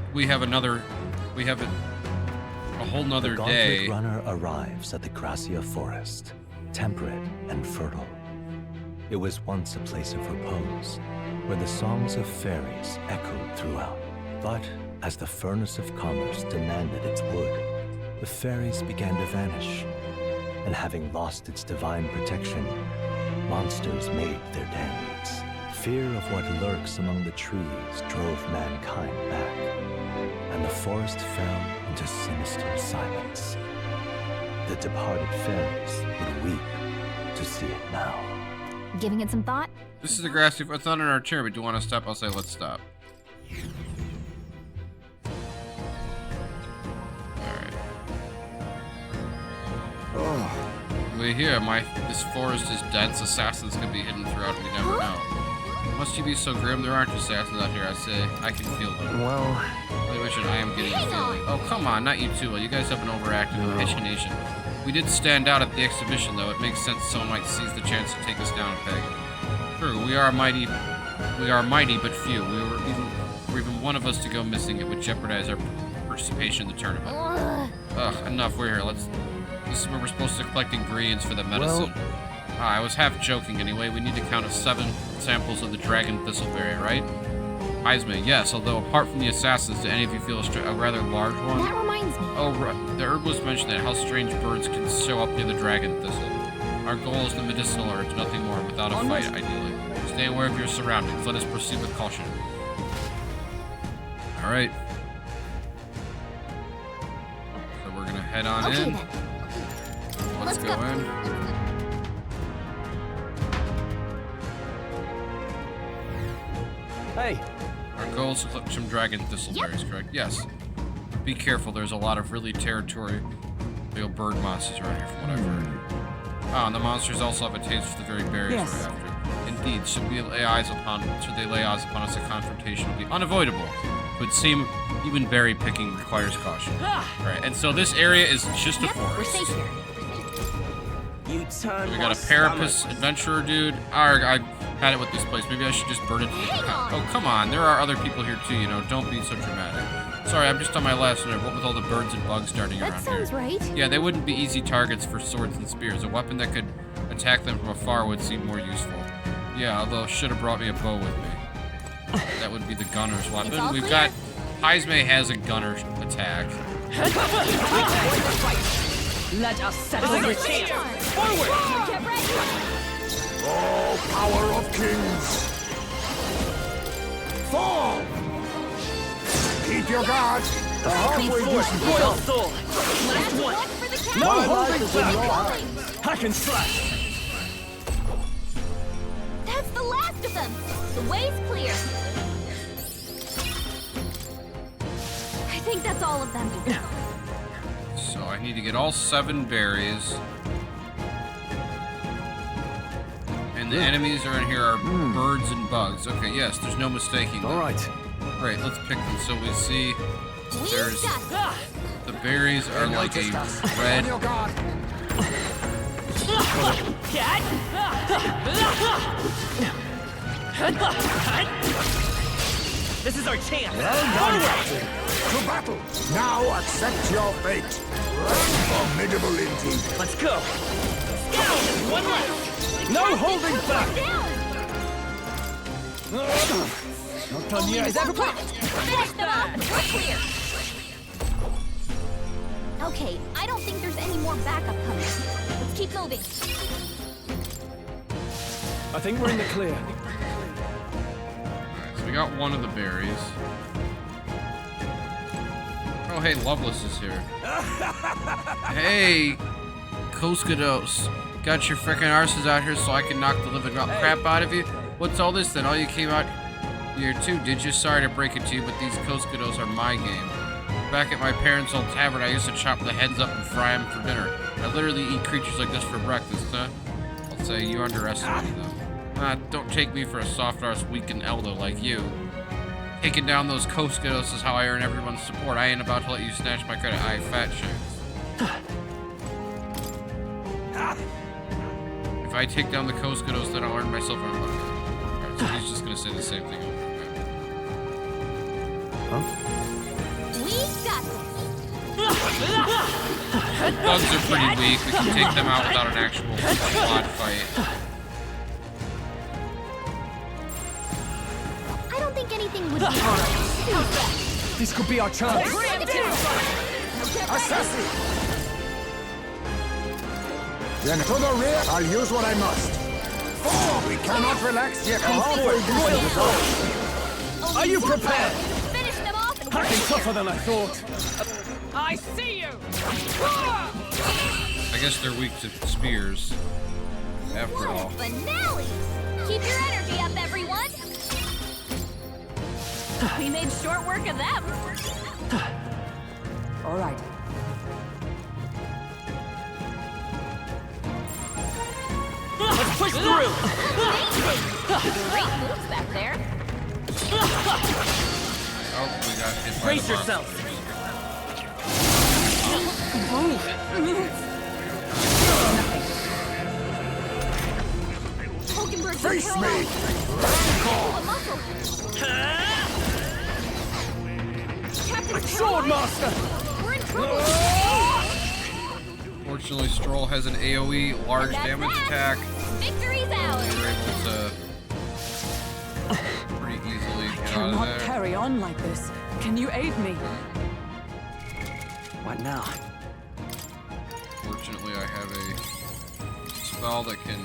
a whole nother The day. Gauntlet Runner arrives at the Gracia Forest, temperate and fertile. It was once a place of repose, where the songs of fairies echoed throughout. But as the furnace of commerce demanded its wood, the fairies began to vanish, and having lost its divine protection, monsters made their dens. Fear of what lurks among the trees drove mankind back, and the forest fell into sinister silence. The departed fairies would weep to see it now. Giving it some thought? This is the grassy. It's not in our chair, but do you want to stop? I'll say let's stop. Alright. Oh, We hear this forest is dense. Assassins could be hidden throughout. We never know. Must you be so grim? There aren't assassins out here, I say. I can feel them. Well, Wait, which I am getting a feeling. Oh, come on, not you two. You guys have an overactive imagination. We did stand out at the exhibition, though. It makes sense someone might seize the chance to take us down a peg. True, we are mighty but few. Were even one of us to go missing, it would jeopardize our participation in the tournament. Ugh, enough. We're here. This is where we're supposed to collect ingredients for the medicine. I was half joking anyway. We need to count 7 samples of the dragon thistleberry, right? Heisman, yes, although apart from the assassins, do any of you feel a rather large one? That reminds me. Oh, right. The herbalist mentioned that how strange birds can show up near the dragon thistle. Our goal is the medicinal urge, nothing more, without a fight, ideally. Stay aware of your surroundings. Let us proceed with caution. Alright. So we're gonna head on in. Then. Let's go in. hey, Our goal is to collect some dragon thistleberries, correct? Yes. Be careful, there's a lot of really territorial bird monsters around here from what I've heard. Ah, and the monsters also have a taste for the very berries we're after. Indeed, should they lay eyes upon us, a confrontation will be unavoidable. It would seem even berry picking requires caution. Right, and so this area is just a forest. We're safe here. you turn. We got a Parapus adventurer dude. I had it with this place. Maybe I should just burn it. Oh, come on. There are other people here too, you know. Don't be so dramatic. Sorry, I'm just on my last nerve. What with all the birds and bugs darting around here? That sounds right. Yeah, they wouldn't be easy targets for swords and spears. A weapon that could attack them from afar would seem more useful. Yeah, although I should have brought me a bow with me. That would be the gunner's weapon. We've got... Heisme has a gunner attack. Let us settle your chance. Forward! Get ready! Oh, power of kings! Fall! Keep your guard! The halfway distance is Royal up. soul. Last one. For the count. No My holding life is in your back. hands. Hack and slash. That's the last of them. The way's clear. I think that's all of them. So I need to get all 7 berries. And the enemies are in here are birds and bugs. Okay, yes, there's no mistaking them. All right. Great, let's pick them. So we see there's We've got the berries are like a On red. your guard! This is our chance. Well done, to battle! Now accept your fate! Formidable indeed! Let's go. Down. One left. No holding back. Not done yet. Is everyone? Finish them off and we're clear. Okay, I don't think there's any more backup coming. Let's keep moving. I think we're in the clear. So we got one of the berries. Oh, hey, Loveless is here. Hey, Koskados. Got your frickin' arses out here so I can knock the living crap out of you? What's all this then? All you came out here too, did you? Sorry to break it to you, but these Koskados are my game. Back at my parents' old tavern, I used to chop the heads up and fry them for dinner. I literally eat creatures like this for breakfast, huh? I'll say you underestimate them. Don't take me for a soft-arse weakened elder like you. Taking down those Koskados is how I earn everyone's support. I ain't about to let you snatch my credit, I fat shame. If I take down the Koskados, then I'll earn myself a... Alright, so he's just gonna say the same thing over again. We've got Bugs are pretty weak. We can take them out without an actual squad fight. I don't think anything would be hard. This could be our chance. Assassin! Then to the rear, I'll use what I must. Oh, we cannot relax yet. Are you prepared? Finish them off and Hacking tougher than I thought. I see you! I guess they're weak to spears. After all. what a finale! Keep your energy up, everyone! We made short work of them. All right. Let's push through! Amazing! Great moves back there. Oh, we got hit by Brace the monster. yourself! Hulkenberg's Face been me! Oh, a muscle. Captain Sword Master! We're in trouble. Fortunately, Stroll has an AoE large That's damage that. attack. Victory's We ours. were able to pretty easily get out of Cannot there. carry on like this. Can you aid me? What now? Fortunately, I have a spell that can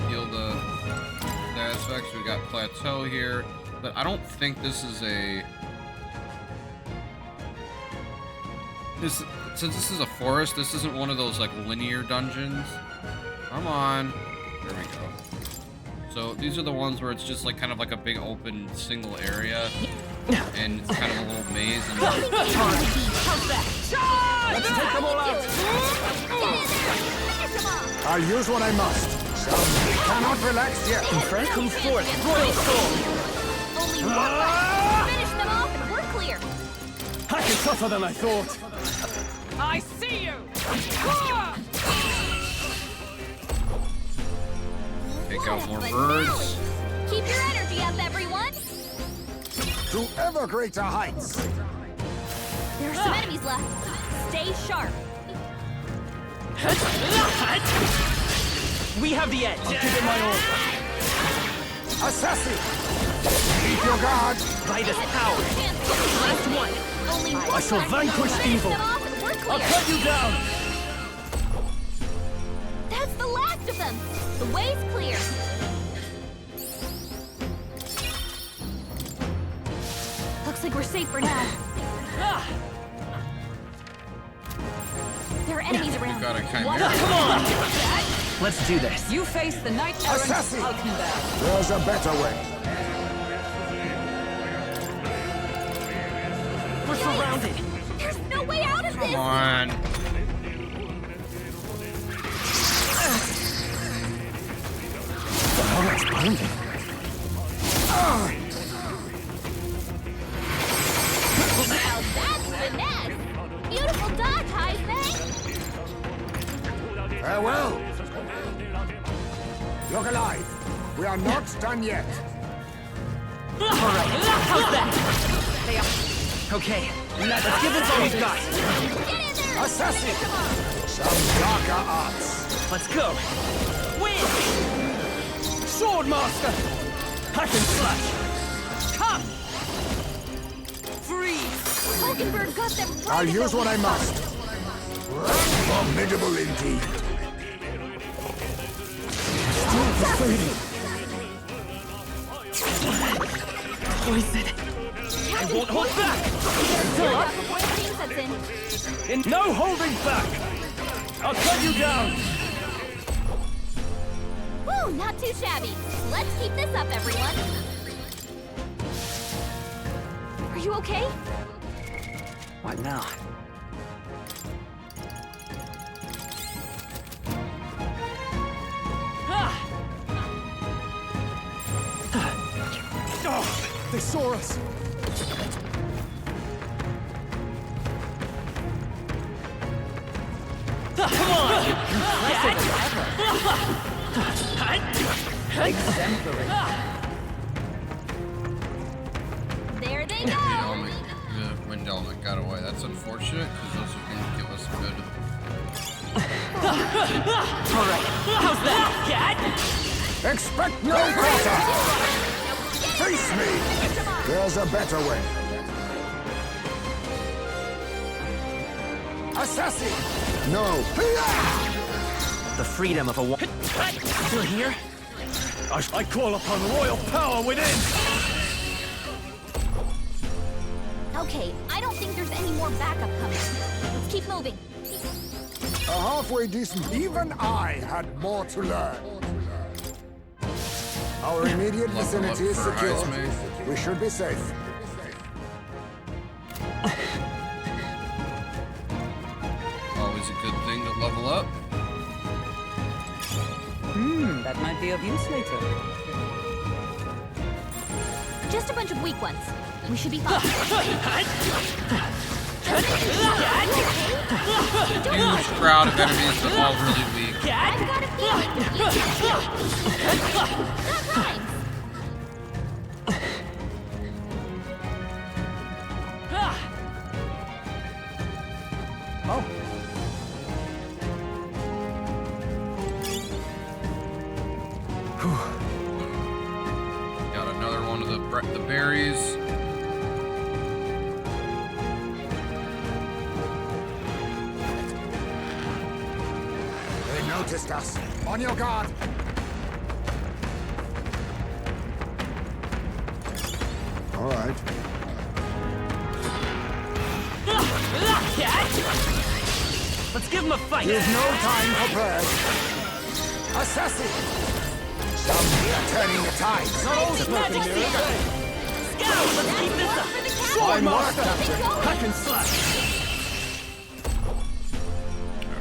heal the status effects. We got plateau here, but I don't think this is a. Since this is a forest, this isn't one of those like linear dungeons. Come on, there we go. So these are the ones where it's just like kind of like a big open single area, and it's kind of a little maze. And Let's take them all out! I'll use what I must. Some cannot relax yet. Friend, come forth, Royal Soul! Only one left. Finish them off and we're clear. It's tougher than I thought. I see you! take out more But birds. now, keep your energy up, everyone. To ever greater heights. There are some enemies left. Stay sharp. We have the edge. I'll give it my all. Assassin! Keep your guard! By this power. Last one. Only one I shall left. vanquish Finish evil. them off and we're clear. I'll cut you down. That's the last of them. The way's clear. Looks like we're safe for now. There are enemies We around. got a Come chimera. on. Let's do this. You face the knight errant Assassin! Hulkenberg. There's a better way. We're surrounded. There's no way out of this. Come on. Oh, it's burning. Now that's finesse. Beautiful dodge, Heisman. Farewell. Look alive. We are not done yet. All right. How's that? Okay. Let's give it all we've got. Get in there. Assassin! Some darker arts. Let's go. Win. Sword Master. Hack and slash. Come. Freeze. Hulkenberg got them right. I'll at use the what I weak must. Formidable indeed. Poison. I won't hold back. Fill up before the team sets in. No holding back. I'll cut you down. Woo, not too shabby. Let's keep this up, everyone. Are you okay? What now? Oh, they saw us. Come on! There they go. The wind element got away. That's unfortunate because those are going to give us good. All right. How's that? Expect no quarter. Face me. There's a better way. Assassin! No. The freedom of a war. Still here? I call upon royal power within. Okay, I don't think there's any more backup coming. Let's keep moving. A halfway decent. Even I had more to learn. Our immediate Level vicinity up is for secure. Heisman. We should be safe. Always a good thing to level up. That might be of use later. Just a bunch of weak ones. We should be fine. Huge crowd of enemies, but all really weak. I've got a feeling that rhymes. Oh. Got another one of the berries. They noticed us. On your guard. All right. Let's give him a fight. There's no time for prayers. Assassin! Some are turning the tide. Not all smoke and mirror. Scout, let's keep this up. Sword master! Hack and slash.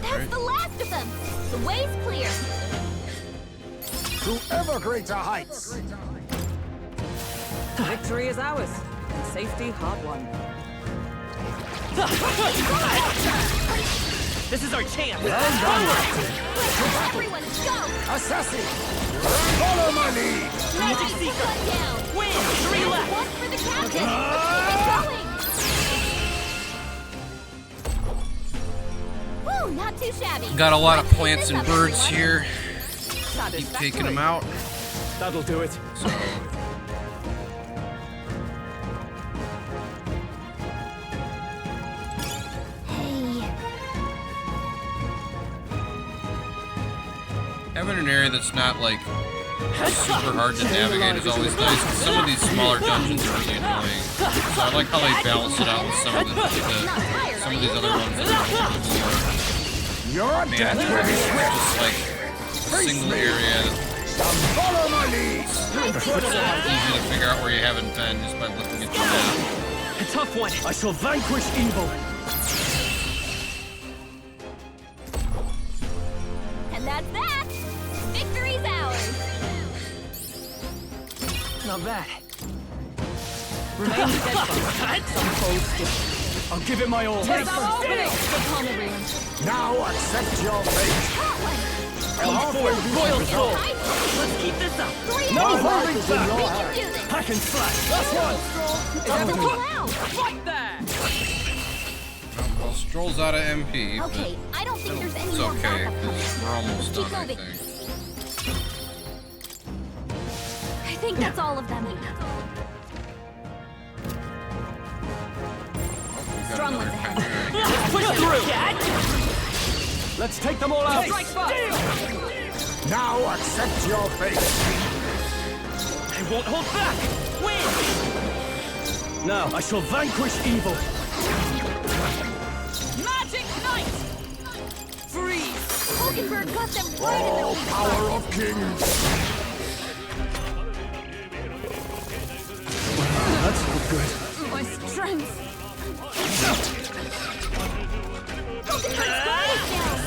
That's the last of them. The way's clear. To ever greater heights. Victory is ours. And safety hard won. This is our chance. Everyone, go! Assassin! Follow my lead! Magic Cut Seeker. down. Win. 3 left. One for the captain. Let's keep it going. Woo, not too shabby. Got a lot of Let's plants keep and this up, birds everyone. here. Keep taking them out. That'll do it. So having an area that's not like super hard to navigate is always nice. 'Cause some of these smaller dungeons are really annoying. So I like how they balance it out with some of these other ones that are a little more Your death will be manageable. swift! Just like a single area. Follow my lead! Easy to figure out where you haven't been just by looking at the map. A tough one. I shall vanquish evil. And that's that. Victory's ours. Not bad. Remain steadfast. Some foes still. I'll give it my all. Take some steel. Now accept your fate! Royal soul. Let's keep this up. No holding life is in back. your We can hands! do this. Hack and slash. Pull out. Right there. Well, Stroll's out of MP, Okay, I don't think there's but any it's more okay, backup coming. because we're almost Keep done, I moving. think. I think that's all of them. We got Strong another ones ahead. chimera. Push through. Let's take them all out. Strike first. Now accept your fate! I won't hold back. Win. Now I shall vanquish evil. Magic Knight! Freeze! Hulkenberg got them right in their Oh, weak power spot. of kings! That's not good. My strength. Hulkenberg's flying down.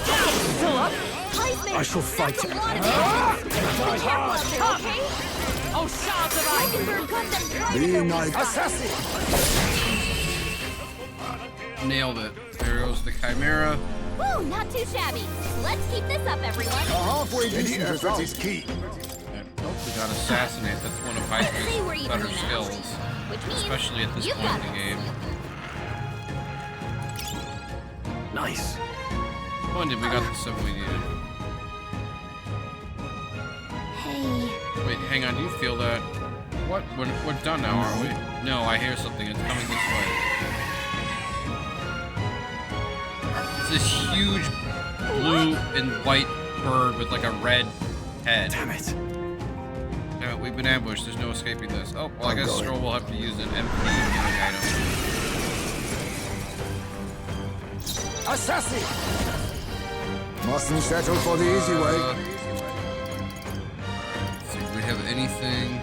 Still up. Heisman, I shall fight. that's a lot of enemies. Be careful out there, okay? Oh, shards of ice! Hulkenberg got them right in Be their my weak spot. assassin! Nailed it. There goes the chimera. Woo, not too shabby. Let's keep this up, everyone. Halfway decent effort is key. We got assassinate. That's one of Say we're Heisman's evenly better matched. skills, Which means especially at this you've point got in the this. game. Nice. Splendid, we got the stuff we needed. Hey. Wait, hang on. Do you feel that? What? We're done now, aren't we? No, I hear something. It's coming this way. It's this huge blue and white bird with like a red head. Damn it. Damn it, we've been ambushed. There's no escaping this. Oh, well, I guess going. Stroll will have to use an MP healing item. Assassin! Mustn't settle for the easy way. Let's see, do we have anything?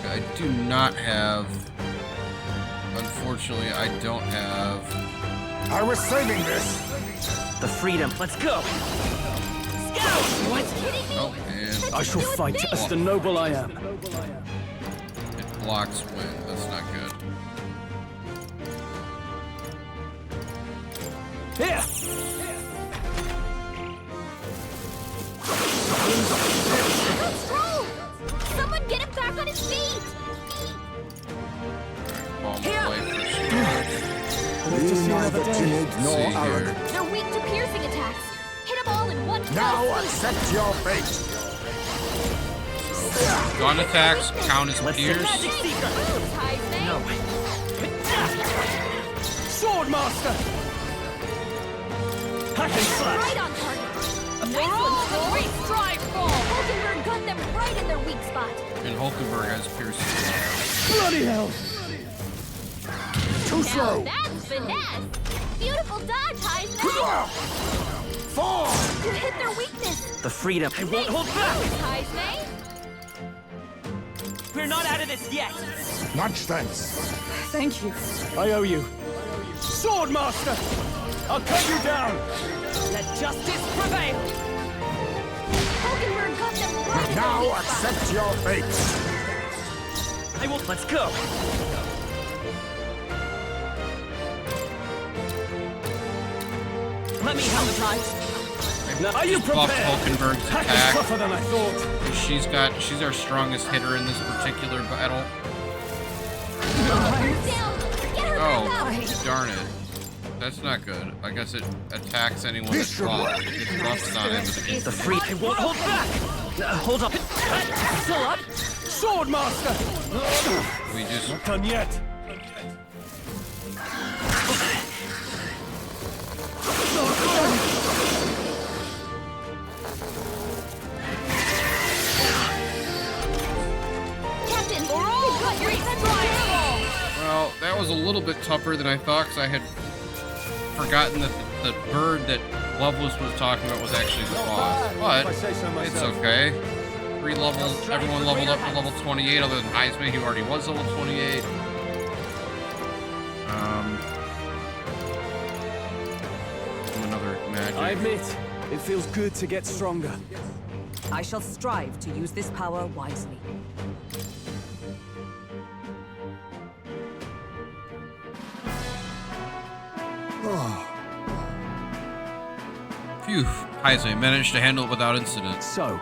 I do not have. Unfortunately, I don't have. I was saving this! The freedom. Let's go. go! What? Kidding me? Oh, and I shall Do it fight big. as the noble I am. it blocks wind. That's not good. Here! That's true! Someone get him back on his feet! Palm away for Be neither timid nor See here. arrogant. They're weak to piercing attacks. Hit them all in one Now fell swoop. accept your fate. gun attacks count as Let's see pierce. Magic Seeker! Moves, Heisman. No. Sword Master! Hack and slash! Right on target. Nice one, Troll. Great stride fall. Hulkenberg got them right in their weak spot. And Hulkenberg has piercing. Bloody hell! Too Now slow. that's finesse. Beautiful dodge, Heisman. Fall. You hit their weakness. The freedom. I won't hold back! Moves, Heisman. We're not out of this yet! Much thanks. Thank you. I owe you. Sword Master! I'll cut you down! Let justice prevail. Hulkenberg got them right in their Now weak spot. accept your fate. I will. Let's go! Let me help, guys. Are you Buffed prepared? Hulkenberg's Hack is attack. tougher than I thought. She's our strongest hitter in this particular battle. Hulkenberg down. Get her Oh, back up. darn it. That's not good. I guess it attacks anyone that's buffed. It gets buffs on it. But it The free. I won't hold back! Hold up. Still up? Sword Master! we just Not done yet. Captain, they've got your defense. well, that was a little bit tougher than I thought because I had forgotten that the bird that Loveless was talking about was actually the boss. But it's okay. Everyone leveled up to level 28 other than Heisman, who already was level 28. Another magic. I admit, it feels good to get stronger. I shall strive to use this power wisely. Phew, Heisman managed to handle it without incident. So,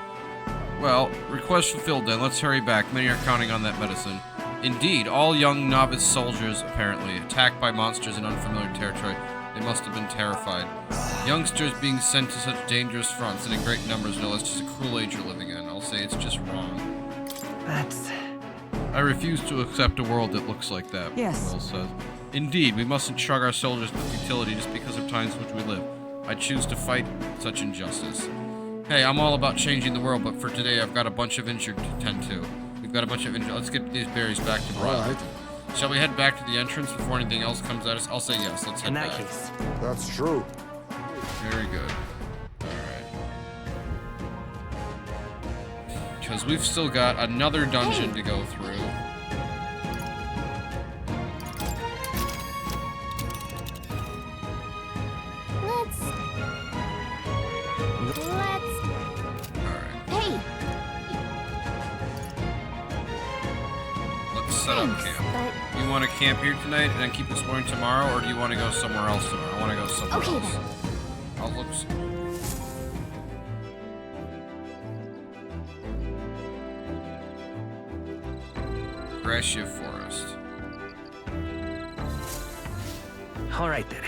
Well, request fulfilled then. Let's hurry back. Many are counting on that medicine. Indeed, all young novice soldiers, apparently, attacked by monsters in unfamiliar territory. They must have been terrified. Youngsters being sent to such dangerous fronts and in great numbers, no, that's just a cruel age you're living in. I'll say it's just wrong. that's... I refuse to accept a world that looks like that, Yes. Will says. Indeed, we mustn't shrug our shoulders with futility just because of times in which we live. I choose to fight such injustice. Hey, I'm all about changing the world, but for today I've got a bunch of injured to tend to. We've got a bunch of injured. Let's get these berries back to Brilehaven. Shall we head back to the entrance before anything else comes at us? I'll say yes. Let's head In that back. case, That's true. Very good. Alright. Because we've still got another dungeon to go through. Alright. Hey, Let's set up thanks, camp. but You want to camp here tonight and then keep exploring tomorrow, or do you want to go somewhere else tomorrow? I want to go somewhere okay else. then. I'll look. Gracia Forest. all right then.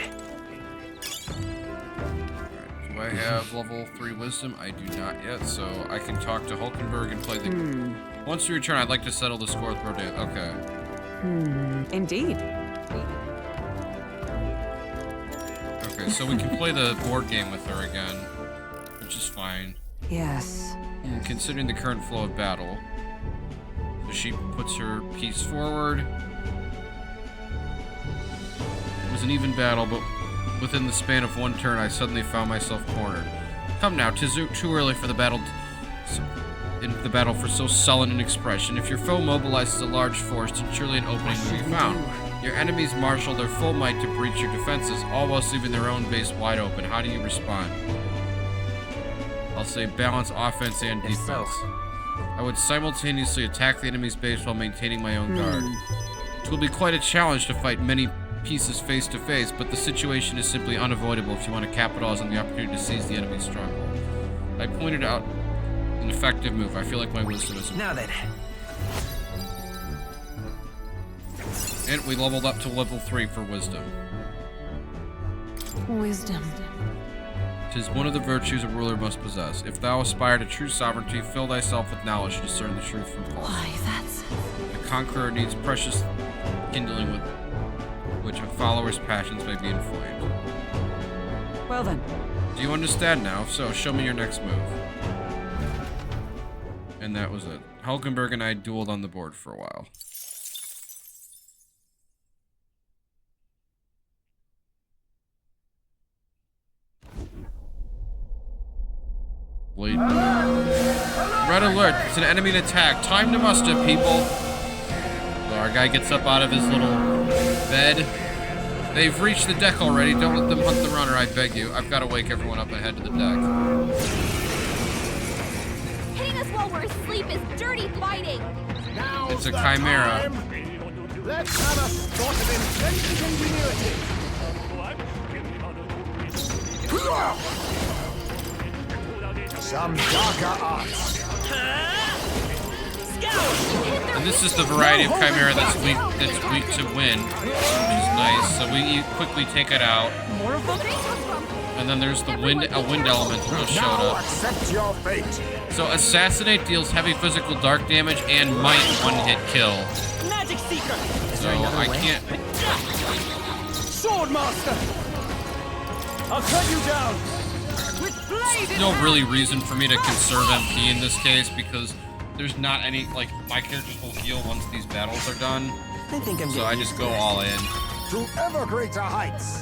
Do I have level 3 wisdom? I do not yet, so I can talk to Hulkenberg and play the... Once we return, I'd like to settle the score with Rodan. Okay. Indeed. Okay, so we can play the board game with her again, which is fine. Yes. And considering the current flow of battle, so she puts her piece forward. It was an even battle, but within the span of one turn, I suddenly found myself cornered. Come now, 'tis too early for the battle. In the battle for so sullen an expression. If your foe mobilizes a large force, then surely an opening will be found. Your enemies marshal their full might to breach your defenses, all whilst leaving their own base wide open. How do you respond? I'll say balance offense and If defense. so. I would simultaneously attack the enemy's base while maintaining my own guard. It will be quite a challenge to fight many pieces face to face, but the situation is simply unavoidable if you want to capitalize on the opportunity to seize the enemy's stronghold. I pointed out an effective move. I feel like my wisdom is... Now then. And we leveled up to level 3 for wisdom. Wisdom. 'Tis one of the virtues a ruler must possess. If thou aspire to true sovereignty, fill thyself with knowledge to discern the truth from false. Why, that's... The conqueror needs precious kindling with which a follower's passions may be inflamed. Well then. Do you understand now? If so, show me your next move. And that was it. Hulkenberg and I dueled on the board for a while. Blade. Red alert! It's an enemy attack. Time to muster, people. So our guy gets up out of his little bed. They've reached the deck already. Don't let them hunt the runner, I beg you. I've got to wake everyone up and head to the deck. Hitting us while we're asleep is dirty fighting. Now's It's a the chimera. time. Let's have a sort of inventive ingenuity. Some darker arts. And this is the variety of chimera that's weak to wind, which is nice. So we quickly take it out. And then there's the wind elemental that showed Now up. accept your fate. So assassinate deals heavy physical dark damage and might one-hit kill. Magic Seeker! So I can't. Sword Master! I'll cut you down! There's no really reason for me to conserve MP in this case because there's not any, like, my characters will heal once these battles are done. I think I'm So I just go all in. To ever greater heights.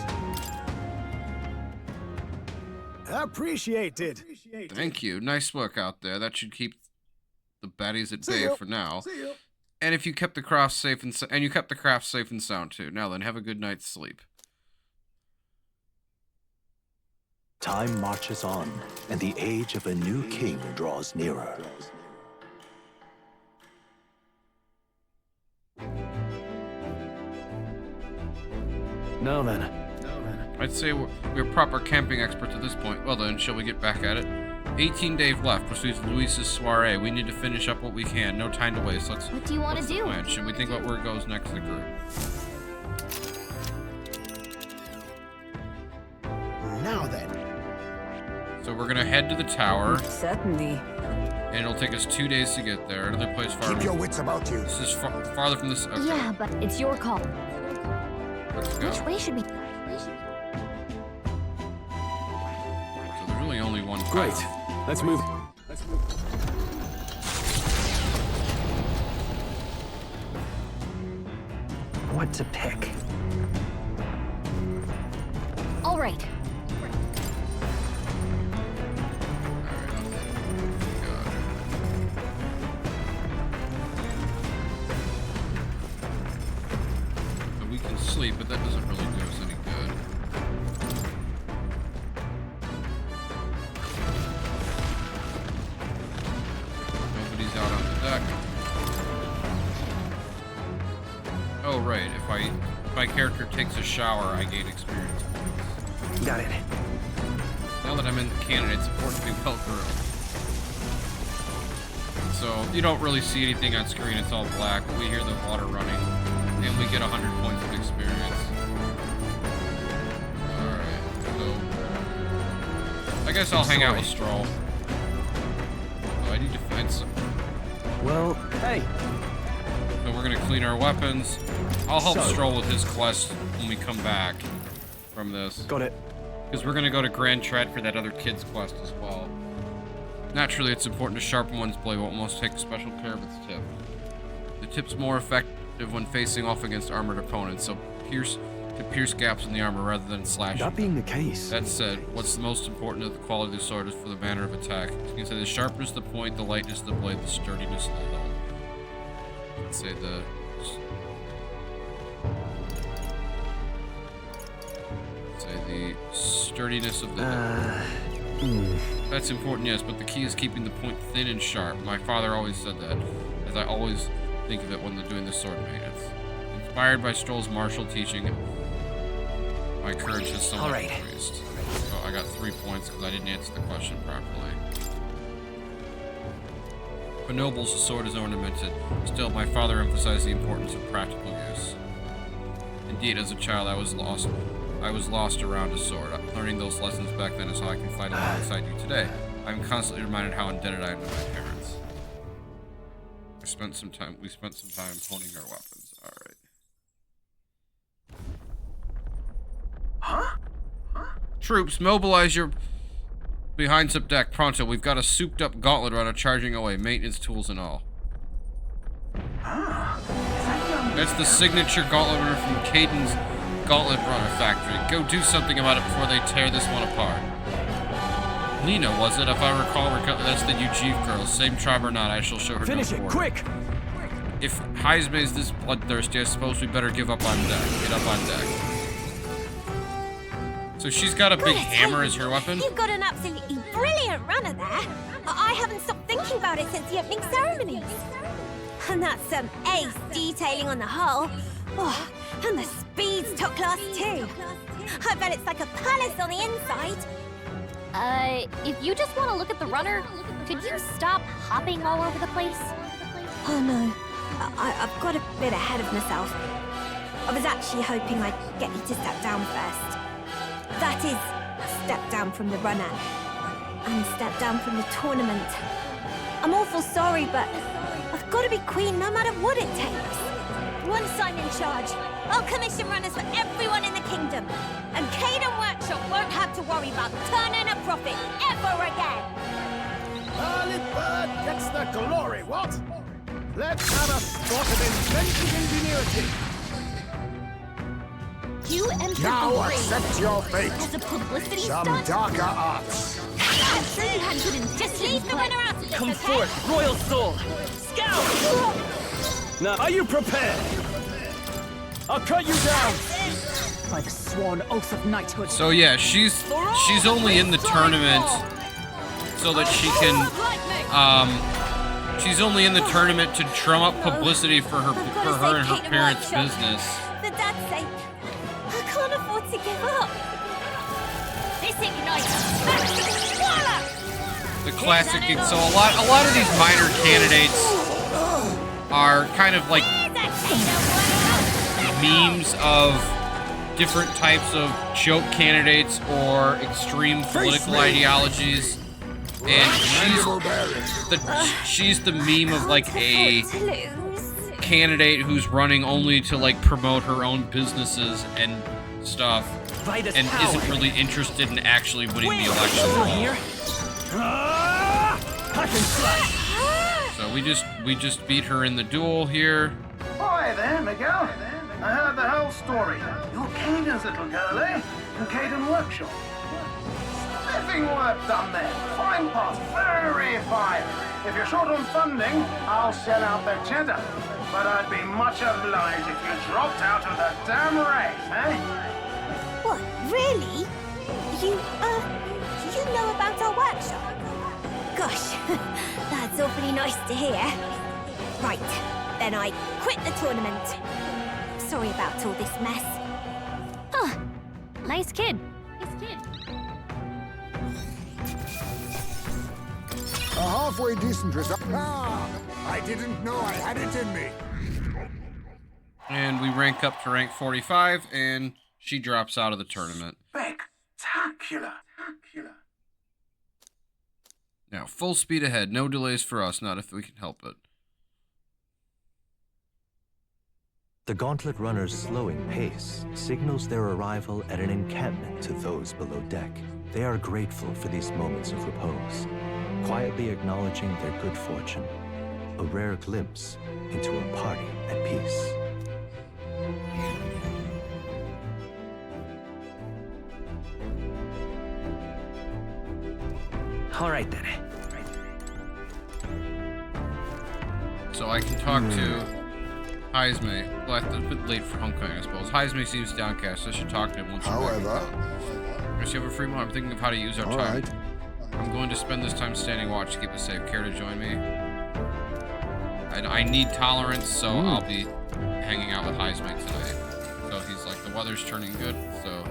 Appreciated. Thank you. Nice work out there. That should keep the baddies at bay for now. And if you kept the craft safe and you kept the craft safe and sound too. Now then, have a good night's sleep. Time marches on, and the age of a new king draws nearer. Now then. I'd say we're proper camping experts at this point. Well then, shall we get back at it? 18 days left. Proceeds Luis's soiree. We need to finish up what we can. No time to waste. What do you want to do? Plan? Should we think about where it goes next in the group? Now then. So we're gonna head to the tower, Certainly. and it'll take us 2 days to get there. Another place far. Keep your wits about you. This is farther from this. Okay, Yeah, but it's your call. let's go. Which way should we? So there's really only one path. Great. Let's move. What to pick? All right. So we can sleep, but that doesn't really do us any good. Nobody's out on the deck. Oh right, if my character takes a shower, I gain experience points. Got it. Now that I'm in the cannon, it's important to be well groomed. So you don't really see anything on screen, it's all black, but we hear the water running, and we get 100 points of experience. Alright, so I guess I'll hang out with Stroll. Oh, I need to find some. Well, hey. So we're gonna clean our weapons. I'll help Stroll with his quest when we come back from this. Got it. Because we're going to go to Grand Tread for that other kid's quest as well. Naturally, it's important to sharpen one's blade, but one must take special care of its tip. The tip's more effective when facing off against armored opponents, so pierce gaps in the armor rather than slashing. That being the case. That said, what's the most important of the quality of the sword is for the manner of attack. You can say the sharpness of the point, the lightness of the blade, the sturdiness of the hilt. Let's say the... Say the sturdiness of the hilt. That's important, yes, but the key is keeping the point thin and sharp. My father always said that, as I always think of it when they're doing the sword maintenance. Inspired by Stroll's martial teaching, my courage has somewhat increased. So I got 3 points because I didn't answer the question properly. For nobles, the sword is ornamented. Still, my father emphasized the importance of practical use. Indeed, as a child, I was lost around a sword. Learning those lessons back then is how I can fight alongside you today. I'm constantly reminded how indebted I am to my parents. We spent some time honing our weapons. Alright. Huh? Troops, mobilize your behind sub deck pronto. We've got a souped up gauntlet runner charging away, maintenance tools and all. That's the signature gauntlet runner from Caden's Gauntlet Runner Factory. Go do something about it before they tear this one apart. Lena, was it? If I recall, that's the Ujiv girl. Same tribe or not, I shall show her. Finish it, quick! If Heisme is this bloodthirsty, I suppose we better give up on deck. Get up on deck. So she's got a big hammer as her weapon? You've got an absolutely brilliant runner there. I haven't stopped thinking about it since the opening ceremonies. And that's some ace detailing on the hull. Oh, and the speed's top class too. I bet it's like a palace on the inside. If you just want to look at the runner, could you stop hopping all over the place? Oh no, I've got a bit ahead of myself. I was actually hoping I'd get you to step down first. That is, step down from the runner. And step down from the tournament. I'm awful sorry, but I've got to be queen no matter what it takes. Once I'm in charge, I'll commission runners for everyone in the kingdom. And Caden Workshop won't have to worry about turning a profit ever again. Early bird gets the glory, what? Let's have a spot of inventive ingenuity. You entered Now the ring accept your fate. as a publicity Some stunt? darker arts. I'm sure you had good intentions. Just leave the runner out of this, Come okay? forth, Royal Soul! Scout! Now, are you prepared? I'll cut you down! By the sworn oath of knighthood. So yeah, she's only in the tournament so that she can she's only in the tournament to drum up publicity for her and her parents' business. For Dad's sake, I can't afford to give up. This ignites. The classic. So a lot of these minor candidates are kind of like memes of different types of joke candidates or extreme political ideologies, and she's the meme of like a candidate who's running only to like promote her own businesses and stuff, and isn't really interested in actually winning the election at all. So we just beat her in the duel here. Hi there, Miguel. I heard the whole story. You're Caden's little girlie from Caden Workshop. Spiffing work done there. Fine part, very fine. If you're short on funding, I'll shell out the cheddar. But I'd be much obliged if you dropped out of the damn race, eh? What, really? You know about our workshop? Gosh, that's awfully nice to hear. Right, then I quit the tournament. Sorry about all this mess. Huh. Nice kid. A halfway decent result. I didn't know I had it in me. And we rank up to rank 45, and she drops out of the tournament. Spectacular. Now, full speed ahead. No delays for us, not if we can help it. The gauntlet runner's slowing pace signals their arrival at an encampment to those below deck. They are grateful for these moments of repose, quietly acknowledging their good fortune, a rare glimpse into a party at peace. All right, then. So I can talk to Heisme. Well, that's a bit late for homecoming, I suppose. Heisme seems downcast. I should talk to him once. However, I guess you have a free moment. I'm thinking of how to use our time. right. I'm going to spend this time standing watch to keep us safe. Care to join me? I need tolerance, so I'll be hanging out with Heisman tonight. So he's like, the weather's turning good, so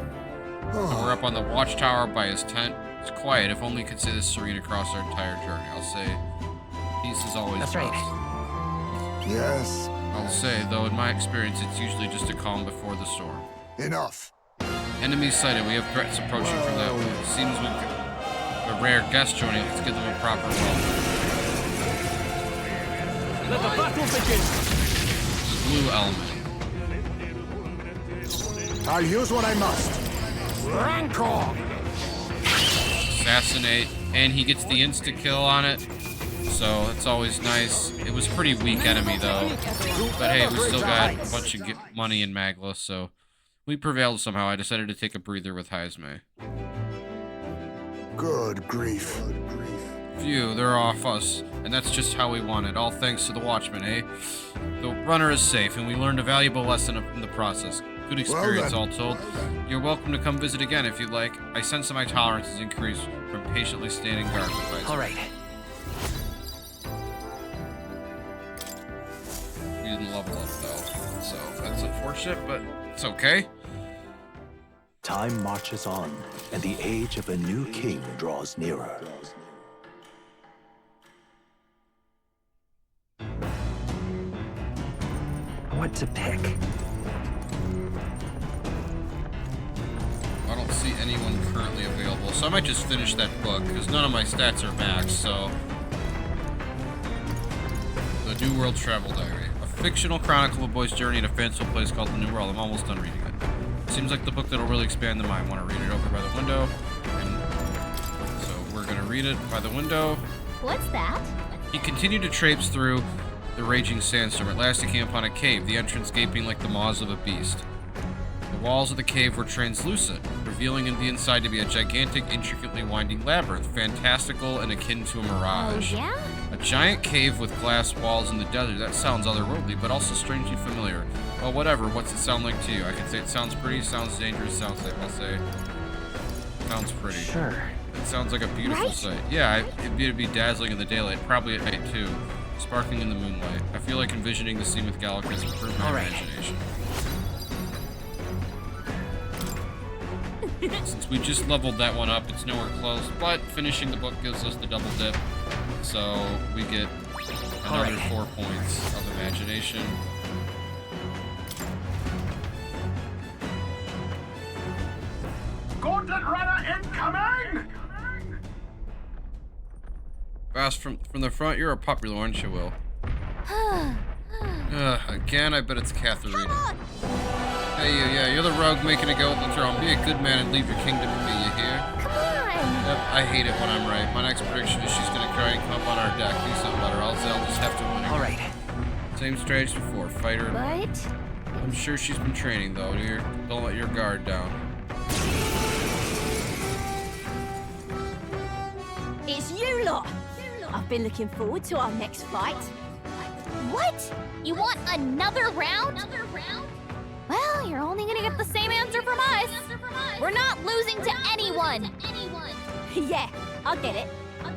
we're up on the watchtower by his tent. It's quiet, if only could say this serene across our entire journey. I'll say, peace is always best. Yes. I'll say, though in my experience, it's usually just a calm before the storm. Enough. Enemies sighted. We have threats approaching from that way. It seems we've got a rare guest joining. Let's give them a proper welcome. Let the battle begin! Blue element. I'll use what I must. Rancor! Assassinate, and he gets the insta-kill on it, so that's always nice. It was pretty weak enemy, though. But hey, we still got a bunch of money in Magla, so we prevailed somehow. I decided to take a breather with Heisme. Good grief. Phew, they're off us, and that's just how we want it. All thanks to the Watchman, eh? The runner is safe, and we learned a valuable lesson in the process. Good experience, all told. You're welcome to come visit again if you'd like. I sense that my tolerance has increased from patiently standing guard with Heisme. All right. We didn't level up, though, so that's unfortunate, but it's okay. Time marches on, and the age of a new king draws nearer. What to pick? I don't see anyone currently available, so I might just finish that book, because none of my stats are maxed, so... The New World Travel Diary. A fictional chronicle of a boy's journey in a fanciful place called the New World. I'm almost done reading it. Seems like the book that'll really expand the mind. Want to read it over by the window? And so we're going to read it by the window. What's that? He continued to traipse through the raging sandstorm. At last he came upon a cave, the entrance gaping like the maws of a beast. The walls of the cave were translucent, revealing the inside to be a gigantic, intricately winding labyrinth, fantastical and akin to a mirage. Oh, yeah? A giant cave with glass walls in the desert. That sounds otherworldly, but also strangely familiar. Well, whatever. What's it sound like to you? I can say it sounds pretty, sounds dangerous, sounds safe. I'll say sounds pretty. Sure. It sounds like a beautiful sight. Yeah, it'd be dazzling in the daylight, probably at night too, sparkling in the moonlight. I feel like envisioning the scene with Gallic has improved my imagination. Since we just leveled that one up, it's nowhere close, but finishing the book gives us the double dip, so we get another 4 points of imagination. Gauntlet runner incoming! Fast from the front, you're a popular one, she will. Again, I bet it's Katharina. Hey, yeah, you're the rogue making a go at the throne. Be a good man and leave your kingdom to me, you hear? Come on! Yep, I hate it when I'm right. My next prediction is she's gonna try and come up on our deck. Do something better, else I'll just have to win. All right. Same strategy before, fight her. But... I'm sure she's been training, though, dear. Don't let your guard down. It's you lot! I've been looking forward to our next fight. What? You want another round? Well, you're only gonna get the same answer from us. We're not losing to anyone. Yeah, I get it.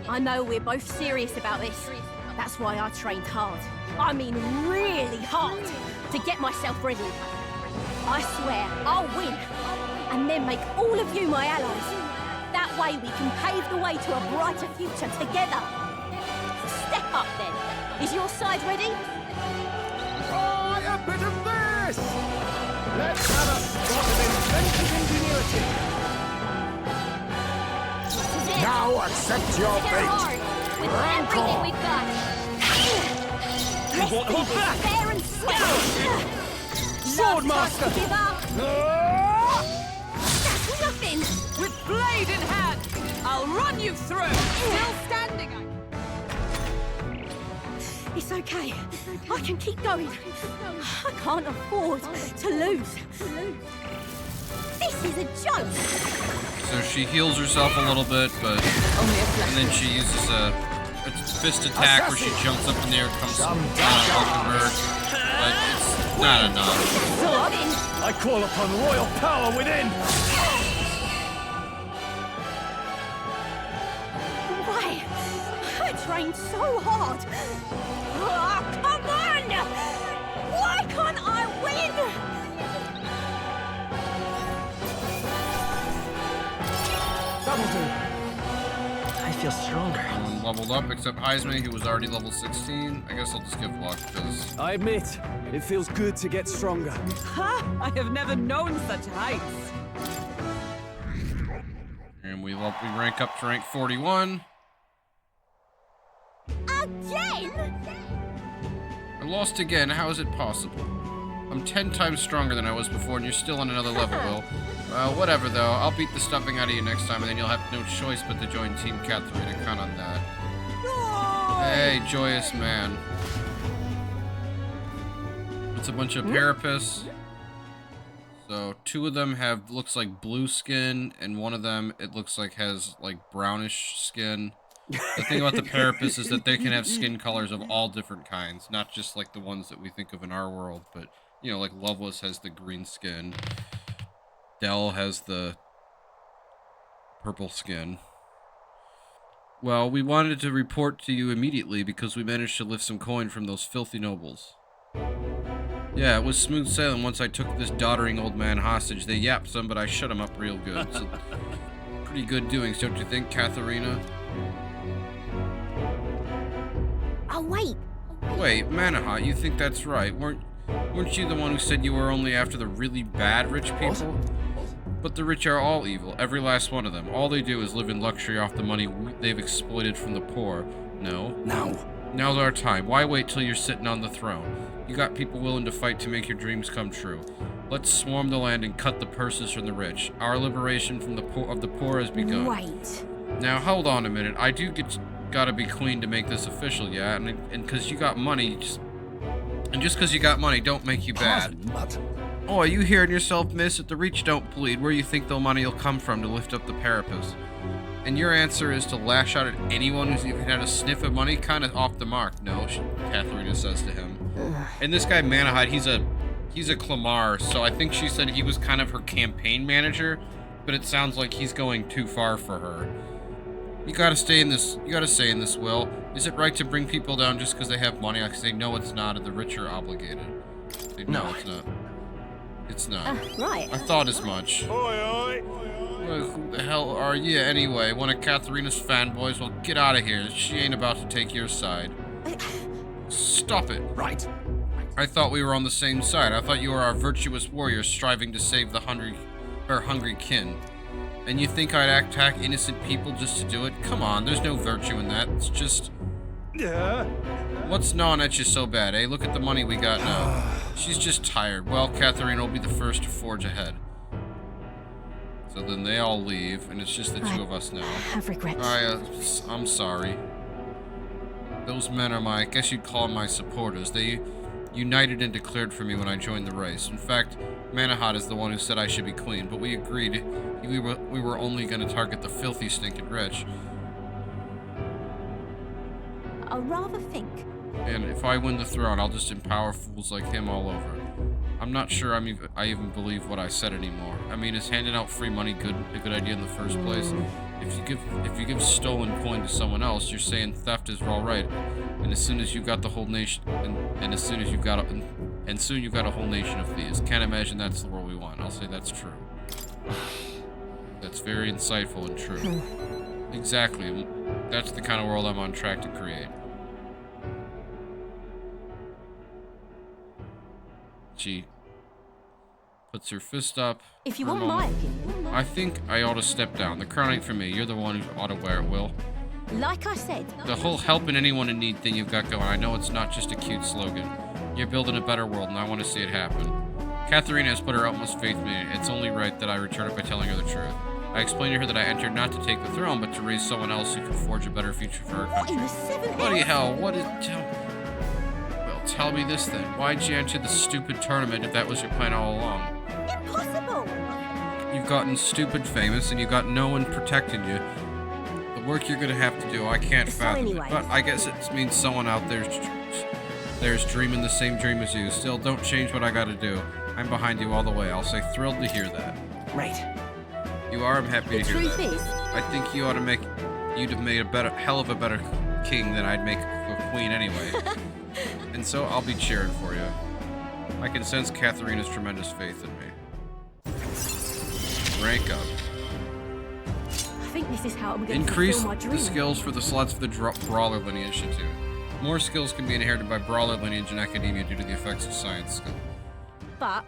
I know we're both serious about this. That's why I trained hard. I mean really hard to get myself ready. I swear I'll win and then make all of you my allies. That way we can pave the way to a brighter future together. Step up then. Is your side ready? Try a bit of this! Let's have a spot of inventive ingenuity. This is it. Now accept your Hit her fate. hard with everything we've got. You won't hold back! Fair and sweat. Swordmaster! Give up. That's nothing. With blade in hand, I'll run you through. Still standing. It's okay. I can keep going. I can't afford to lose. This is a joke. So she heals herself a little bit, but... And then she uses a fist attack where she jumps up in the air and comes open her. But it's not enough. I call upon royal power within! trained so hard. Oh, come on! Why can't I win? That'll do. I feel stronger. Everyone leveled up except Heisman, who was already level 16. I guess I'll just give luck because I admit, it feels good to get stronger. Ha! I have never known such heights. and we rank up to rank 41. Again? I lost again. How is it possible? I'm 10 times stronger than I was before, and you're still on another level, Will. Well, whatever, though. I'll beat the stuffing out of you next time, and then you'll have no choice but to join Team Catherine. Count on that. Hey, joyous man. It's a bunch of Parapists. So, 2 of them have, looks like blue skin, and one of them, it looks like has, like, brownish skin. The thing about the Parapists is that they can have skin colors of all different kinds, not just, like, the ones that we think of in our world, but, you know, like, Loveless has the green skin. Dell has the purple skin. Well, we wanted to report to you immediately because we managed to lift some coin from those filthy nobles. Yeah, it was smooth sailing once I took this doddering old man hostage. They yapped some, but I shut him up real good. So, pretty good doings, don't you think, Katharina? Oh, wait. Wait, Manahot, you think that's right? Weren't you the one who said you were only after the really bad rich people? But the rich are all evil, every last one of them. All they do is live in luxury off the money they've exploited from the poor. No. Now's our time. Why wait till you're sitting on the throne? You got people willing to fight to make your dreams come true. Let's swarm the land and cut the purses from the rich. Our liberation from the poor has begun. Wait. Now, hold on a minute. I do gotta be queen to make this official, yeah? And because you got money, just because you got money don't make you bad. Oh, are you hearing yourself, miss? If the rich don't bleed, where you think the money will come from to lift up the Parapists? And your answer is to lash out at anyone who's even had a sniff of money? Kind of off the mark. No, Katharina says to him. And this guy, Manahide, he's a Clamar, so I think she said he was kind of her campaign manager, but it sounds like he's going too far for her. You gotta say in this, Will. Is it right to bring people down just because they have money? I say, no, it's not, and the rich are obligated. Say, no, it's not. It's not. Right. I thought as much. Well, who the hell are you anyway? One of Katharina's fanboys? Well, get out of here. She ain't about to take your side. Stop it. Right. I thought we were on the same side. I thought you were our virtuous warriors striving to save the hungry kin. And you think I'd attack innocent people just to do it? Come on, there's no virtue in that. It's just... What's gnawing at you so bad, eh? Look at the money we got now. She's just tired. Well, Katharina will be the first to forge ahead. So then they all leave, and it's just the 2 of us now. I have regrets. I'm sorry. Those men are I guess you'd call them my supporters. They united and declared for me when I joined the race. In fact, Manahot is the one who said I should be queen, but we agreed we were only going to target the filthy, stinking rich. I'll rather think. And if I win the throne, I'll just empower fools like him all over. I'm not sure I even believe what I said anymore. I mean, is handing out free money a good idea in the first place? If you give stolen coin to someone else, you're saying theft is all right. And as soon as you've got the whole nation, and soon you've got a whole nation of thieves. Can't imagine that's the world we want. I'll say that's true. That's very insightful and true. Exactly. That's the kind of world I'm on track to create. She puts her fist up. If you want my opinion. I think I ought to step down. The crown ain't for me. You're the one who ought to wear it, Will. Like I said. The whole helping anyone in need thing you've got going, I know it's not just a cute slogan. You're building a better world, and I want to see it happen. Katharina has put her utmost faith in me. It's only right that I return it by telling her the truth. I explained to her that I entered not to take the throne, but to raise someone else who could forge a better future for her country. What in the 7 Bloody hell, what is... Tell me this then. Why'd you enter the stupid tournament if that was your plan all along? Impossible! You've gotten stupid famous and you've got no one protecting you. The work you're gonna have to do, I can't fathom it. But I guess it means someone out there's dreaming the same dream as you. Still, don't change what I gotta do. I'm behind you all the way. I'll say thrilled to hear that. Right. You are, I'm happy to hear that. The truth is... I think you'd have made a hell of a better king, then I'd make a queen anyway. And so I'll be cheering for you. I can sense Katharina's tremendous faith in me. Rank up. I think this is how I'm going to Increase fulfill my the dream. skills for the slots for the Brawler lineage too. More skills can be inherited by Brawler lineage in academia due to the effects of science skill. But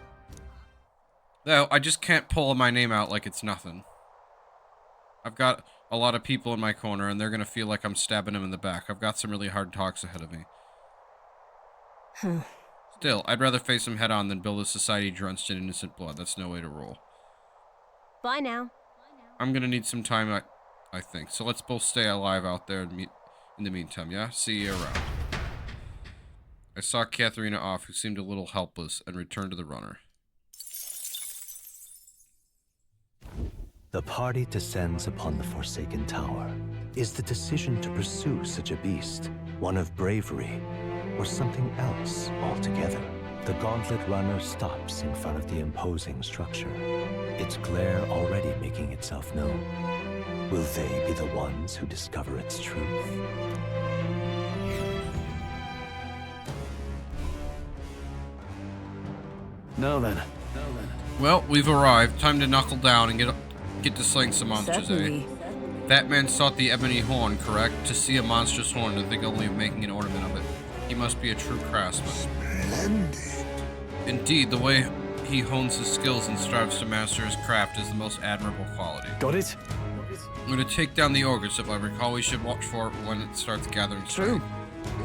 Though, I just can't pull my name out like it's nothing. I've got a lot of people in my corner, and they're gonna feel like I'm stabbing them in the back. I've got some really hard talks ahead of me. Still, I'd rather face them head on than build a society drenched in innocent blood. That's no way to roll. bye now. I'm gonna need some time, I think. So let's both stay alive out there and meet in the meantime, yeah? See you around. I saw Katharina off, who seemed a little helpless, and returned to the runner. The party descends upon the Forsaken Tower. Is the decision to pursue such a beast one of bravery, or something else altogether? The Gauntlet Runner stops in front of the imposing structure, its glare already making itself known. Will they be the ones who discover its truth? Now then. Well, we've arrived. Time to knuckle down and get to slaying some monsters, Certainly. eh? That man sought the ebony horn, correct? To see a monstrous horn and think only of making an ornament of it. He must be a true craftsman. Splendid. Indeed, the way he hones his skills and strives to master his craft is the most admirable quality. Got it? I'm going to take down the ogres, if I recall. We should watch for it when it starts gathering strength.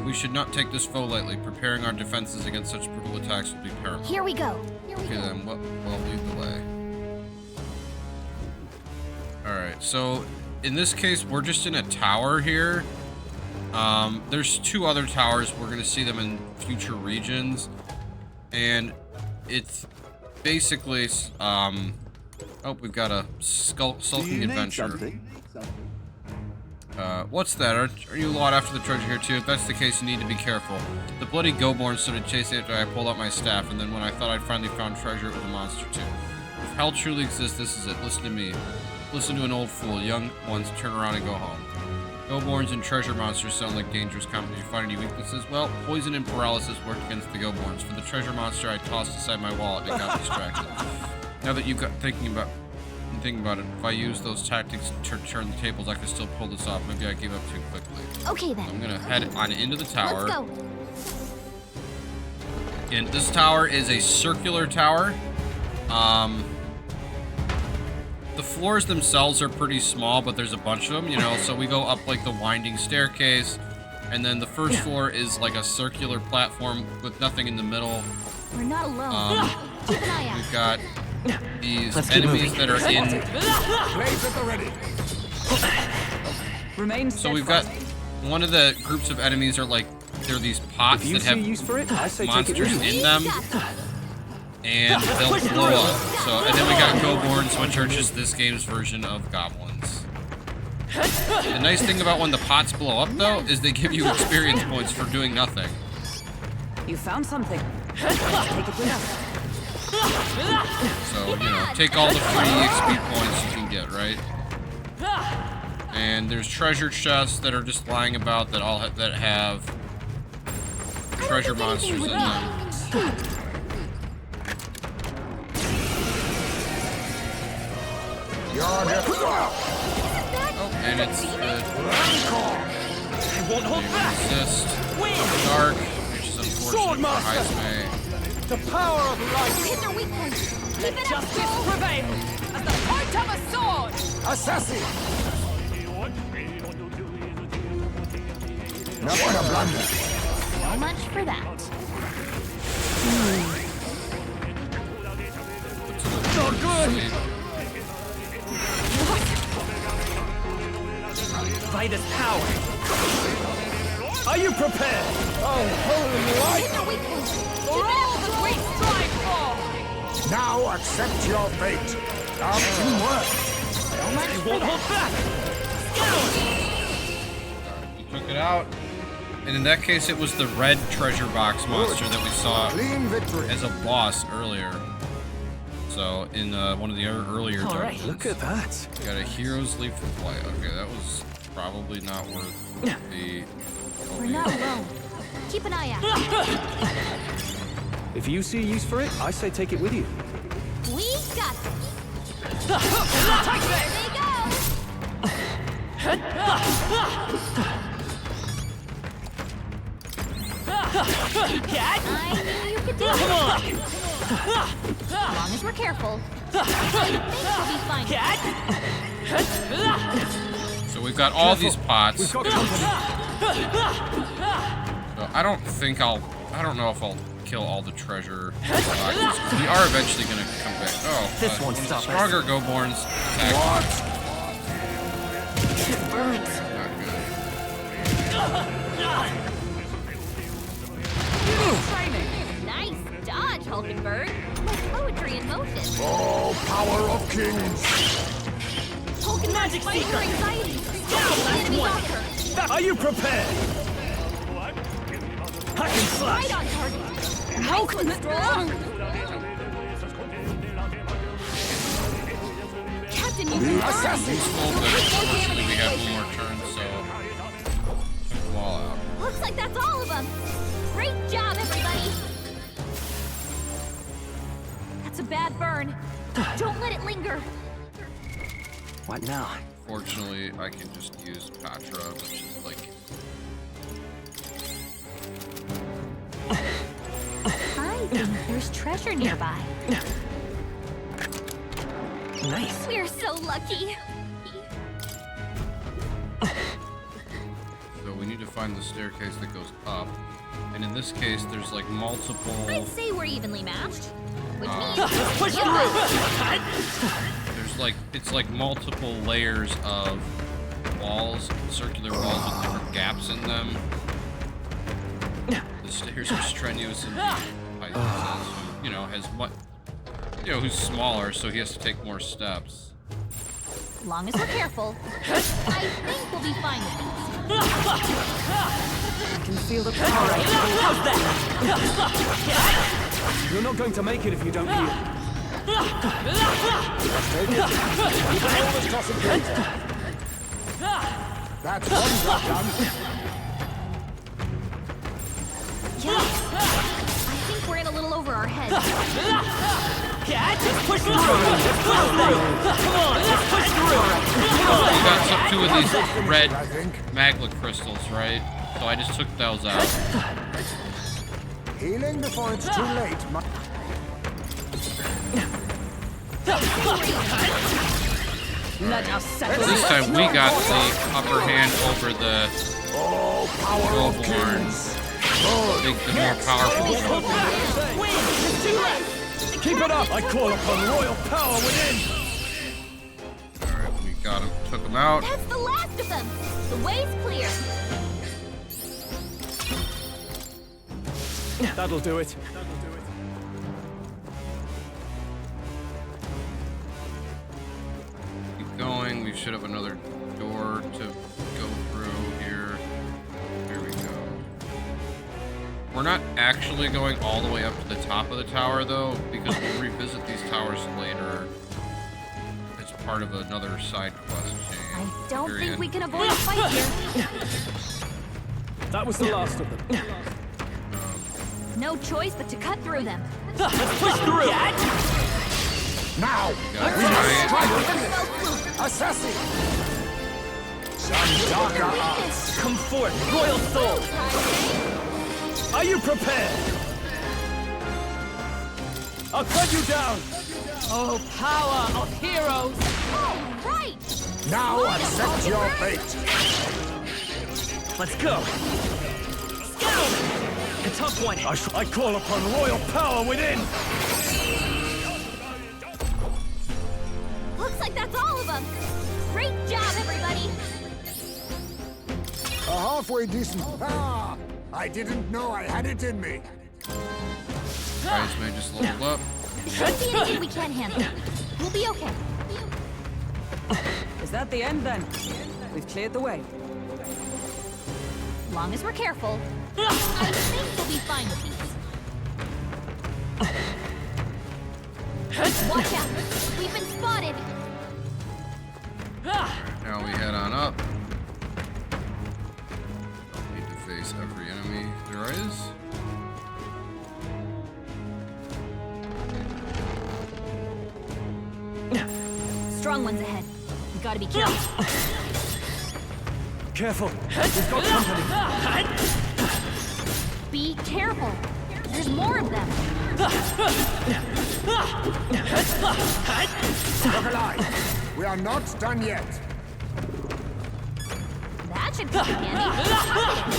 We should not take this foe lightly. Preparing our defenses against such brutal attacks will be paramount. Here we go. Okay then, we'll lead the way. Alright, so in this case, we're just in a tower here. There's two other towers. We're going to see them in future regions. And it's basically, oh, we've got a sulking adventurer. What's that? Are you lot after the treasure here too? If that's the case, you need to be careful. The bloody Goborn started chasing after I pulled out my staff, and then when I thought I'd finally found treasure, it was a monster too. If hell truly exists, this is it. Listen to me. Listen to an old fool. Young ones, turn around and go home. Goborns and treasure monsters sound like dangerous company. You find any weaknesses? Well, poison and paralysis worked against the Goborns. For the treasure monster, I tossed aside my wallet and got distracted. Now that you've got thinking about it, if I use those tactics to turn the tables, I could still pull this off. Maybe I gave up too quickly. Okay then. I'm gonna head on into the tower. Let's go. And this tower is a circular tower. The floors themselves are pretty small, but there's a bunch of them, you know, so we go up like the winding staircase, and then the first floor is like a circular platform with nothing in the middle. We're not alone. Keep an eye out. We've got these Let's keep enemies moving. that are in. Blades at the ready. Remain So we've got one of the groups of enemies are like, they're these pots If you that see have use for it, I say take it monsters with you. in them, and they'll blow up. So, and then we got Goborns, which are just this game's version of goblins. The nice thing about when the pots blow up, though, is they give you experience points for doing nothing. You found something. Take it with us. So, you know, take all the free XP points you can get, right? And there's treasure chests that are just lying about that that have treasure monsters in them. Oh, and it's I won't hold back! resist dark, which is unfortunate for Heisme. The power of You light. hit their weak points. Keep it up. Justice prevail as the point of a sword. Assassin. Not a blunder. So much for that. Not good. Vitus power! Are you prepared? Oh, holy light. Hit their weak points. For all that we strive for. Now accept your fate. Our teamwork. I won't hold back! You took it out. And in that case, it was the red treasure box monster that we saw Clean victory. as a boss earlier. So, in one of the earlier All right, dungeons. look at that. Got a hero's leap for flight. Okay, that was probably not worth the... We're not alone. Keep an eye out. If you see a use for it, I say take it with you. We got it. There they go. I knew you could do it. As long as we're careful, I think we'll be fine. So we've got all these pots. We've got company. So I don't know if I'll kill all the treasure boxes. We are eventually gonna come back. Oh, This won't stop us. stronger Go-Borns attack. It burns. Not good. Nice dodge, Hulkenberg. Like poetry in motion. Oh, power of kings! Hulkenberg, fight your anxiety. Enemies off her. Are you prepared? Hack and slash. Right on target. Nice one, Stroll. Captain, you can Useful, but unfortunately we have one more turn, so took them all out. Looks like that's all of them. Great job, everybody. That's a bad burn. Don't let it linger. What now? Fortunately, I can just use Patra, which is like... I think there's treasure nearby. Nice. We're so lucky. So we need to find the staircase that goes up. And in this case, there's like multiple... I'd say we're evenly matched. Which means Push There's like, it's like multiple layers of walls, circular walls with different gaps in them. The stairs are strenuous and Python says, who, has what, who's smaller, so he has to take more steps. as long as we're careful, I think we'll be fine with these. I can feel the power. How's that? You're not going to make it if you don't heal. That's one job done. Yes. I think we're in a little over our heads. Just push through. Come on, just push through. You got two of these red magma crystals, right? So I just took those out. Healing before it's too late. Let us settle This time we got the upper hand over the Go-Born. The more powerful Go-Born. Keep it up! I call upon royal power within! Alright, we got him. Took him out. That's the last of them. The way's clear. That'll do it. Keep going. We should have another door to go through here. Here we go. We're not actually going all the way up to the top of the tower, though, because we'll revisit these towers later. It's part of another side quest chain. I don't Very think end. we can avoid a fight here. That was the last of them. No choice but to cut through them. Let's push through! Now! Got We a must giant. strike with it! Assassin! Some darker arts! Come forth, royal soul! Are you prepared? I'll cut you down! Oh, power of heroes! Oh, right! Now accept your fate! Let's go! A tough one! I call upon royal power within! Looks like that's all of them. Great job, everybody. A halfway decent... Ah! I didn't know I had it in me! Guys may just level up. Shouldn't be anything we can't handle. We'll be okay. Is that the end then? We've cleared the way. As long as we're careful, I think we'll be fine with these. Watch out! We've been spotted! Now we head on up. against every enemy there is. Strong ones ahead. You gotta be careful. Careful. We've got company. Be careful. There's more of them. Look alive. We are not done yet. That should come in handy.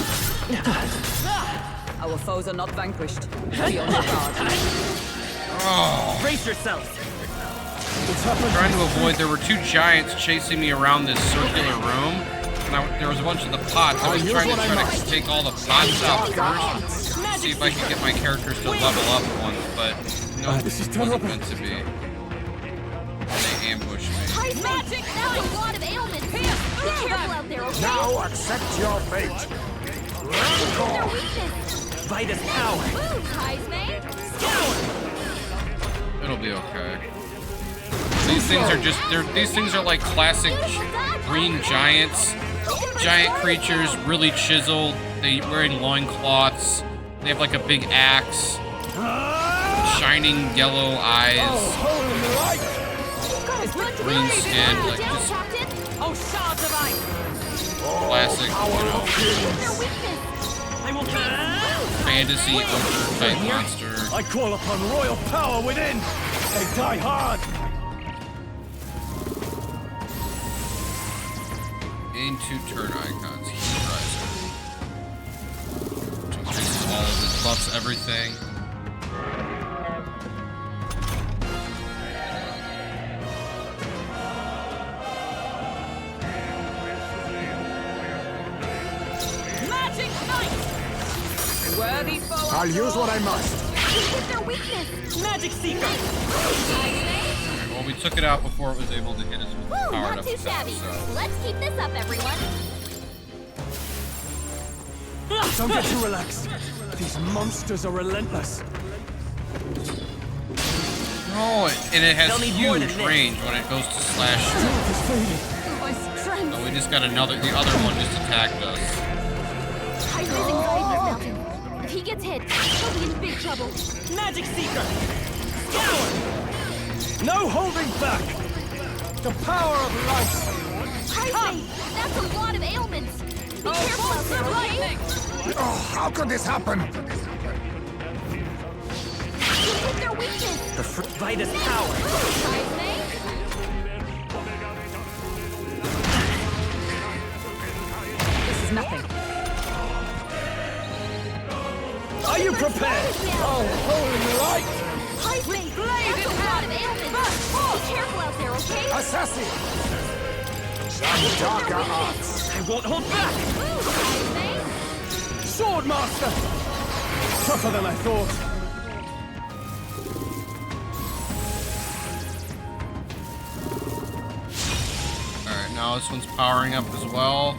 Our foes are not vanquished. Be on your guard. Brace yourself. Trying to avoid, there were two giants chasing me around this circular room, and there was a bunch of the pots. I was trying to take all the pots out first, see if I could get my characters to level up once, but no, this wasn't meant to be. And they ambushed me. Magic! Now a lot of ailments. Be careful out there, okay? Now accept your fate. Their weakness. Vitus power. Move, Heisme. It'll be okay. These things are just, these things are like classic green giants. Giant creatures, really chiseled. They're wearing loincloths. They have like a big axe. Shining yellow eyes. Green skin, like just classic, fantasy ogre type monster. I call upon royal power within. They die hard. Into turn icons. Heat riser. Increases all of his buffs, everything. Magic Knight! Worthy foe. I'll use what I must. Hit their weakness. Magic Seeker. Well, we took it out before it was able to hit us with Woo, powered not up too attack, shabby. so. Let's keep this up, everyone. Don't get too relaxed. These monsters are relentless. Oh, and it has They'll need more huge than this. range when it goes to slash. My strength. So we just got the other one just attacked us. Heisme's anxiety's mounting. If he gets hit, he'll be in big trouble. Magic Seeker. Scour. No holding back. The power of life. Heisme, that's a lot of ailments. Be careful out there, okay? Oh, how could this happen? You hit their weakness. The Vitus power. Heisme. This is nothing. Are you prepared? Oh, holy light! Heisme, that's a lot of ailments. Be careful out there, okay? Assassin! Some darker arts. I won't hold back. Move, Heisme. Sword Master. Tougher than I thought. Alright, now this one's powering up as well.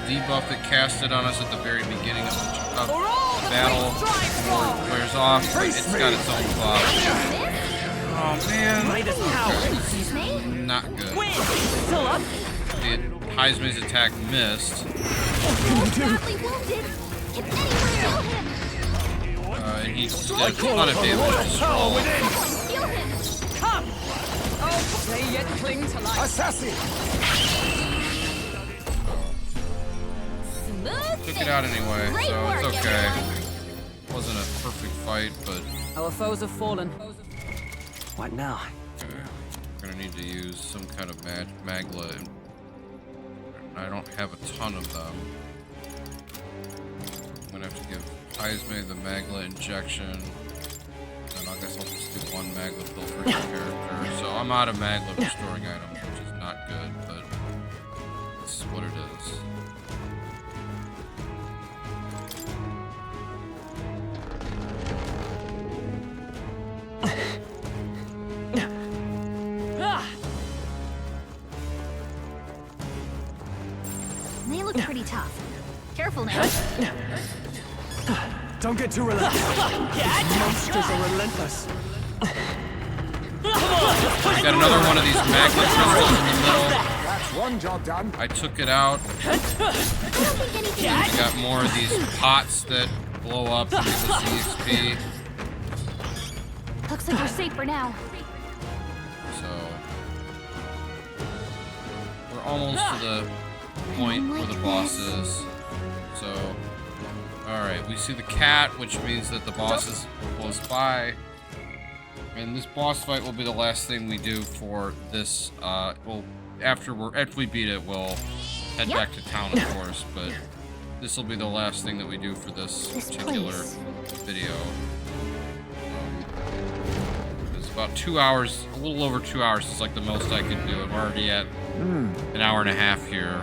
The debuff that casted on us at the very beginning of the battle wears off, but it's got its own buff. Oh man, Vitus power. not good. Win. Still up. Heisme's attack missed. Badly wounded. Can anyone heal him? And he did a I call ton of upon damage. royal Just power roll. within. Heal him. Come. Oh, they yet cling to life. Assassin! Smooth. Took it out anyway, Great so work, it's okay. everyone. Wasn't a perfect fight, but Our foes have fallen. What now? we're gonna need to use some kind of magla. And I don't have a ton of them. I'm gonna have to give Heisme the magla injection. And I guess I'll just do one magla pill for each character. So I'm out of magla restoring items, which is not good, but it's what it is. They look pretty tough. Careful now. Don't get too relaxed. These monsters are relentless. We've got another one of these magnet crystals in the middle. That's one job done. I took it out. We got more of these pots that blow up and give us EXP. Looks like we're safe for now. So we're almost to the point where the boss is. So, alright, we see the cat, which means that the boss is close by. And this boss fight will be the last thing we do for this, well, after we beat it, we'll head back to town, of course, but this will be the last thing that we do for this particular video. It's about 2 hours, a little over 2 hours is like the most I can do. I'm already at an hour and a half here.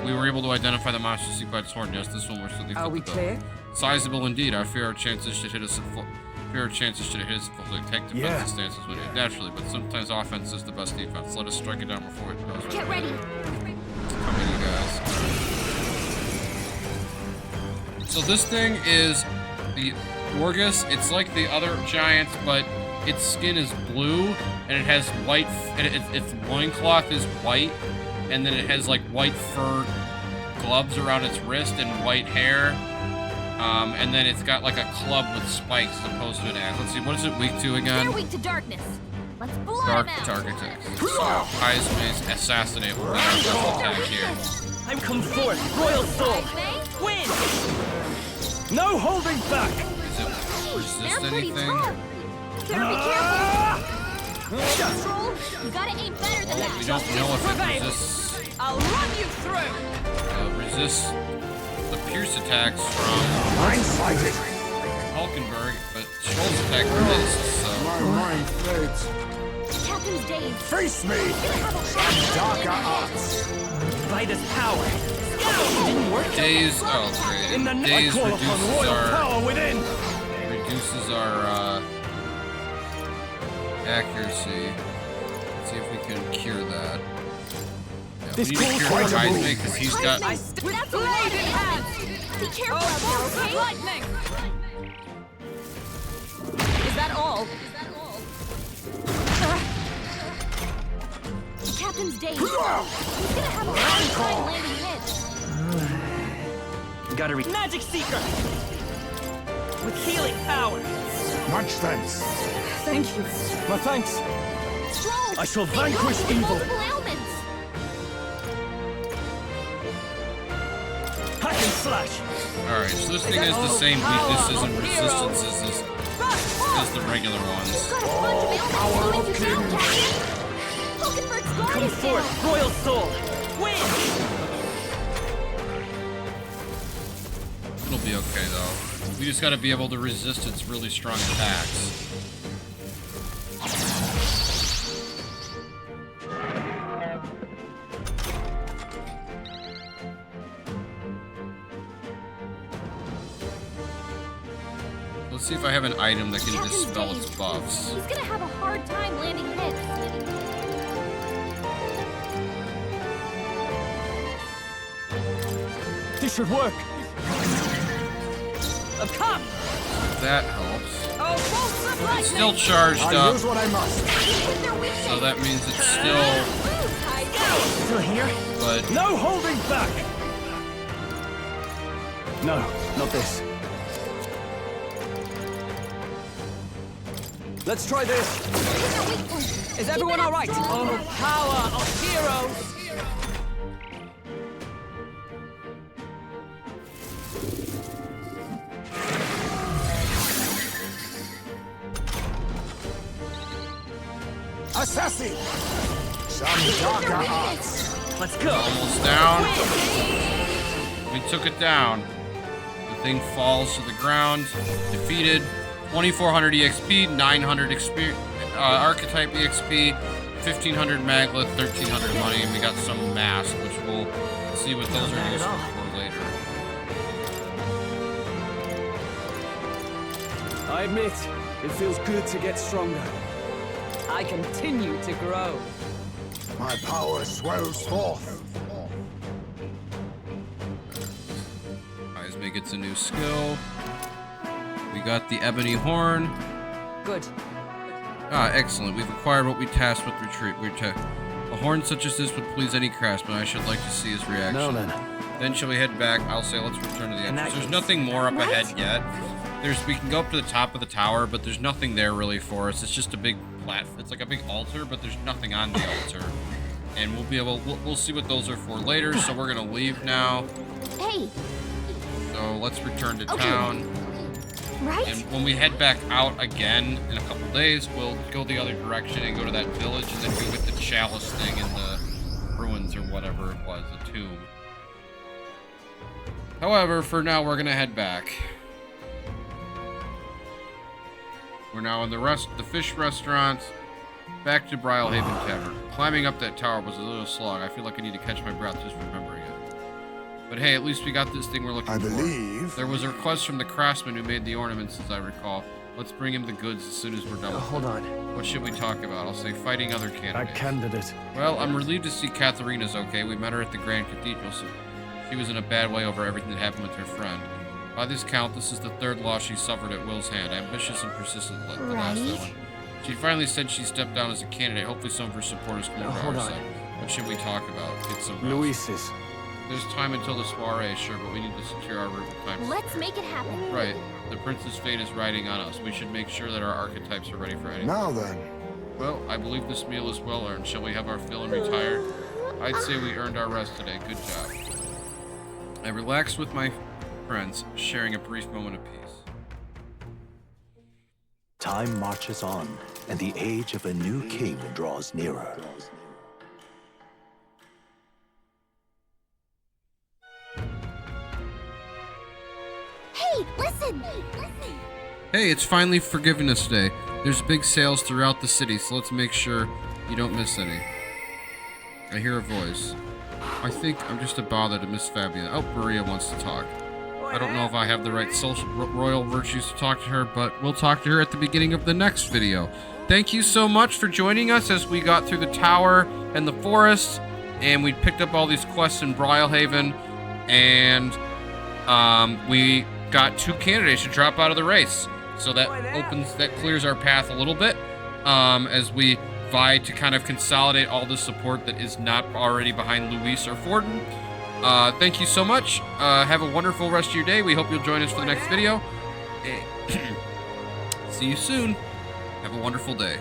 We were able to identify the monster seek by its horn. Yes, this one we're still Are we clear? Sizable indeed. I fear our chances should hit us. Take defensive stances with it naturally, but sometimes offense is the best defense. Let us strike it down before it goes. Get ready. Coming, you guys. So this thing is the Orgus. It's like the other giants, but its skin is blue, and it has white. And its loincloth is white, and then it has like white fur gloves around its wrist and white hair. And then it's got like a club with spikes as opposed to an axe. Let's see, what is it weak to again? They're weak to darkness. Let's blow Dark them out. target attack. So, Eyes assassinate will be our first attack here. I'm come forth, royal soul. Win! No holding back. Is it resist They're pretty anything? tough. Better be careful. Troll, you gotta aim better than Well, that. we don't know if it resists. I'll run you through. Resists the pierce attacks from Hulkenberg, but Troll's attack resists, so... My mind fades. Captain's Dave. Face me! Some darker arts. By this power. Didn't work. Daze, oh great. In the Daze I call upon royal power within. reduces our accuracy. Let's see if we can cure that. Yeah, This we need to calls cure for Heisman because he's got... With blade in hand. Be careful Oh, out there, bolts of okay? lightning. Is that all? Captain's Dave. He's gonna have a hard time landing hits. Gotta read Magic Seeker with healing power. Much thanks. Thank you. My thanks. Trolls, I shall they vanquish come with evil. multiple ailments. Hack and slash. Alright, so this thing has the same weaknesses and resistances as the regular ones. You've got a bunch of ailments slowing you down, Captain. Hulkenberg's guard Come is down. forth, royal soul. Win. It'll be okay though. We just gotta be able to resist its really strong attacks. Let's see if I have an item that can Captain's dispel Dave. its buffs. He's gonna have a hard time landing hits. This should work. Come. That helps. Oh, bolts of It's lightning. still charged I up, use what I must. so that means it's still, Still here? but No holding back. No, not this. Let's try this. Is everyone all right? Oh, power of heroes. Assassin! Some darker arts. Let's go. almost down. We took it down. The thing falls to the ground. Defeated. 2400 EXP, 900 archetype EXP, 1500 maglet, 1300 money, and we got some mask, which we'll see what those are useful for later. I admit, it feels good to get stronger. I continue to grow. My power swells forth. Heisman gets a new skill. We got the ebony horn. Good. Ah, excellent. We've acquired what we tasked with retreat. A horn such as this would please any craftsman. I should like to see his reaction. Now then. Then shall we head back? I'll say let's return to the entrance. There's nothing more up ahead yet. We can go up to the top of the tower, but there's nothing there really for us. It's just a big it's like a big altar, but there's nothing on the altar. And we'll see what those are for later, so we're gonna leave now. Hey. So let's return to town. Right? And when we head back out again in a couple days, we'll go the other direction and go to that village and then go get the chalice thing in the ruins or whatever it was, a tomb. However, for now, we're gonna head back. We're now in the fish restaurant, back to Brilehaven Tavern. Climbing up that tower was a little slog. I feel like I need to catch my breath just remembering it. But hey, at least we got this thing we're looking for. I believe. There was a request from the craftsman who made the ornaments, as I recall. Let's bring him the goods as soon as we're done with Hold on. What should we talk about? I'll say fighting other candidates. A candidate. Well, I'm relieved to see Katharina's okay. We met her at the Grand Cathedral, so she was in a bad way over everything that happened with her friend. By this count, this is the third loss she suffered at Will's hand. Ambitious and persistent, like the last one. She finally said she stepped down as a candidate. Hopefully some of her supporters come over to our side. What should we talk about? Get some rest. Luis's. There's time until the soiree, sure, but we need to secure our route with time. Let's make it happen. Right. The prince's fate is riding on us. We should make sure that our archetypes are ready for anything. Now then. Well, I believe this meal is well earned. Shall we have our fill and retire? I'd say we earned our rest today. Good job. I relaxed with my friends, sharing a brief moment of peace. Time marches on, and the age of a new king draws nearer. Hey, listen! Hey, it's finally Forgiveness Day. There's big sales throughout the city, so let's make sure you don't miss any. I hear a voice. I think I'm just a bother to Miss Fabian. Oh, Maria wants to talk. I don't know if I have the right royal virtues to talk to her, but we'll talk to her at the beginning of the next video. Thank you so much for joining us as we got through the tower and the forest, and we picked up all these quests in Brilehaven, and we got 2 candidates to drop out of the race. So that clears our path a little bit as we vie to kind of consolidate all the support that is not already behind Luis or Forden. Thank you so much. Have a wonderful rest of your day. We hope you'll join us for the next video. See you soon. Have a wonderful day.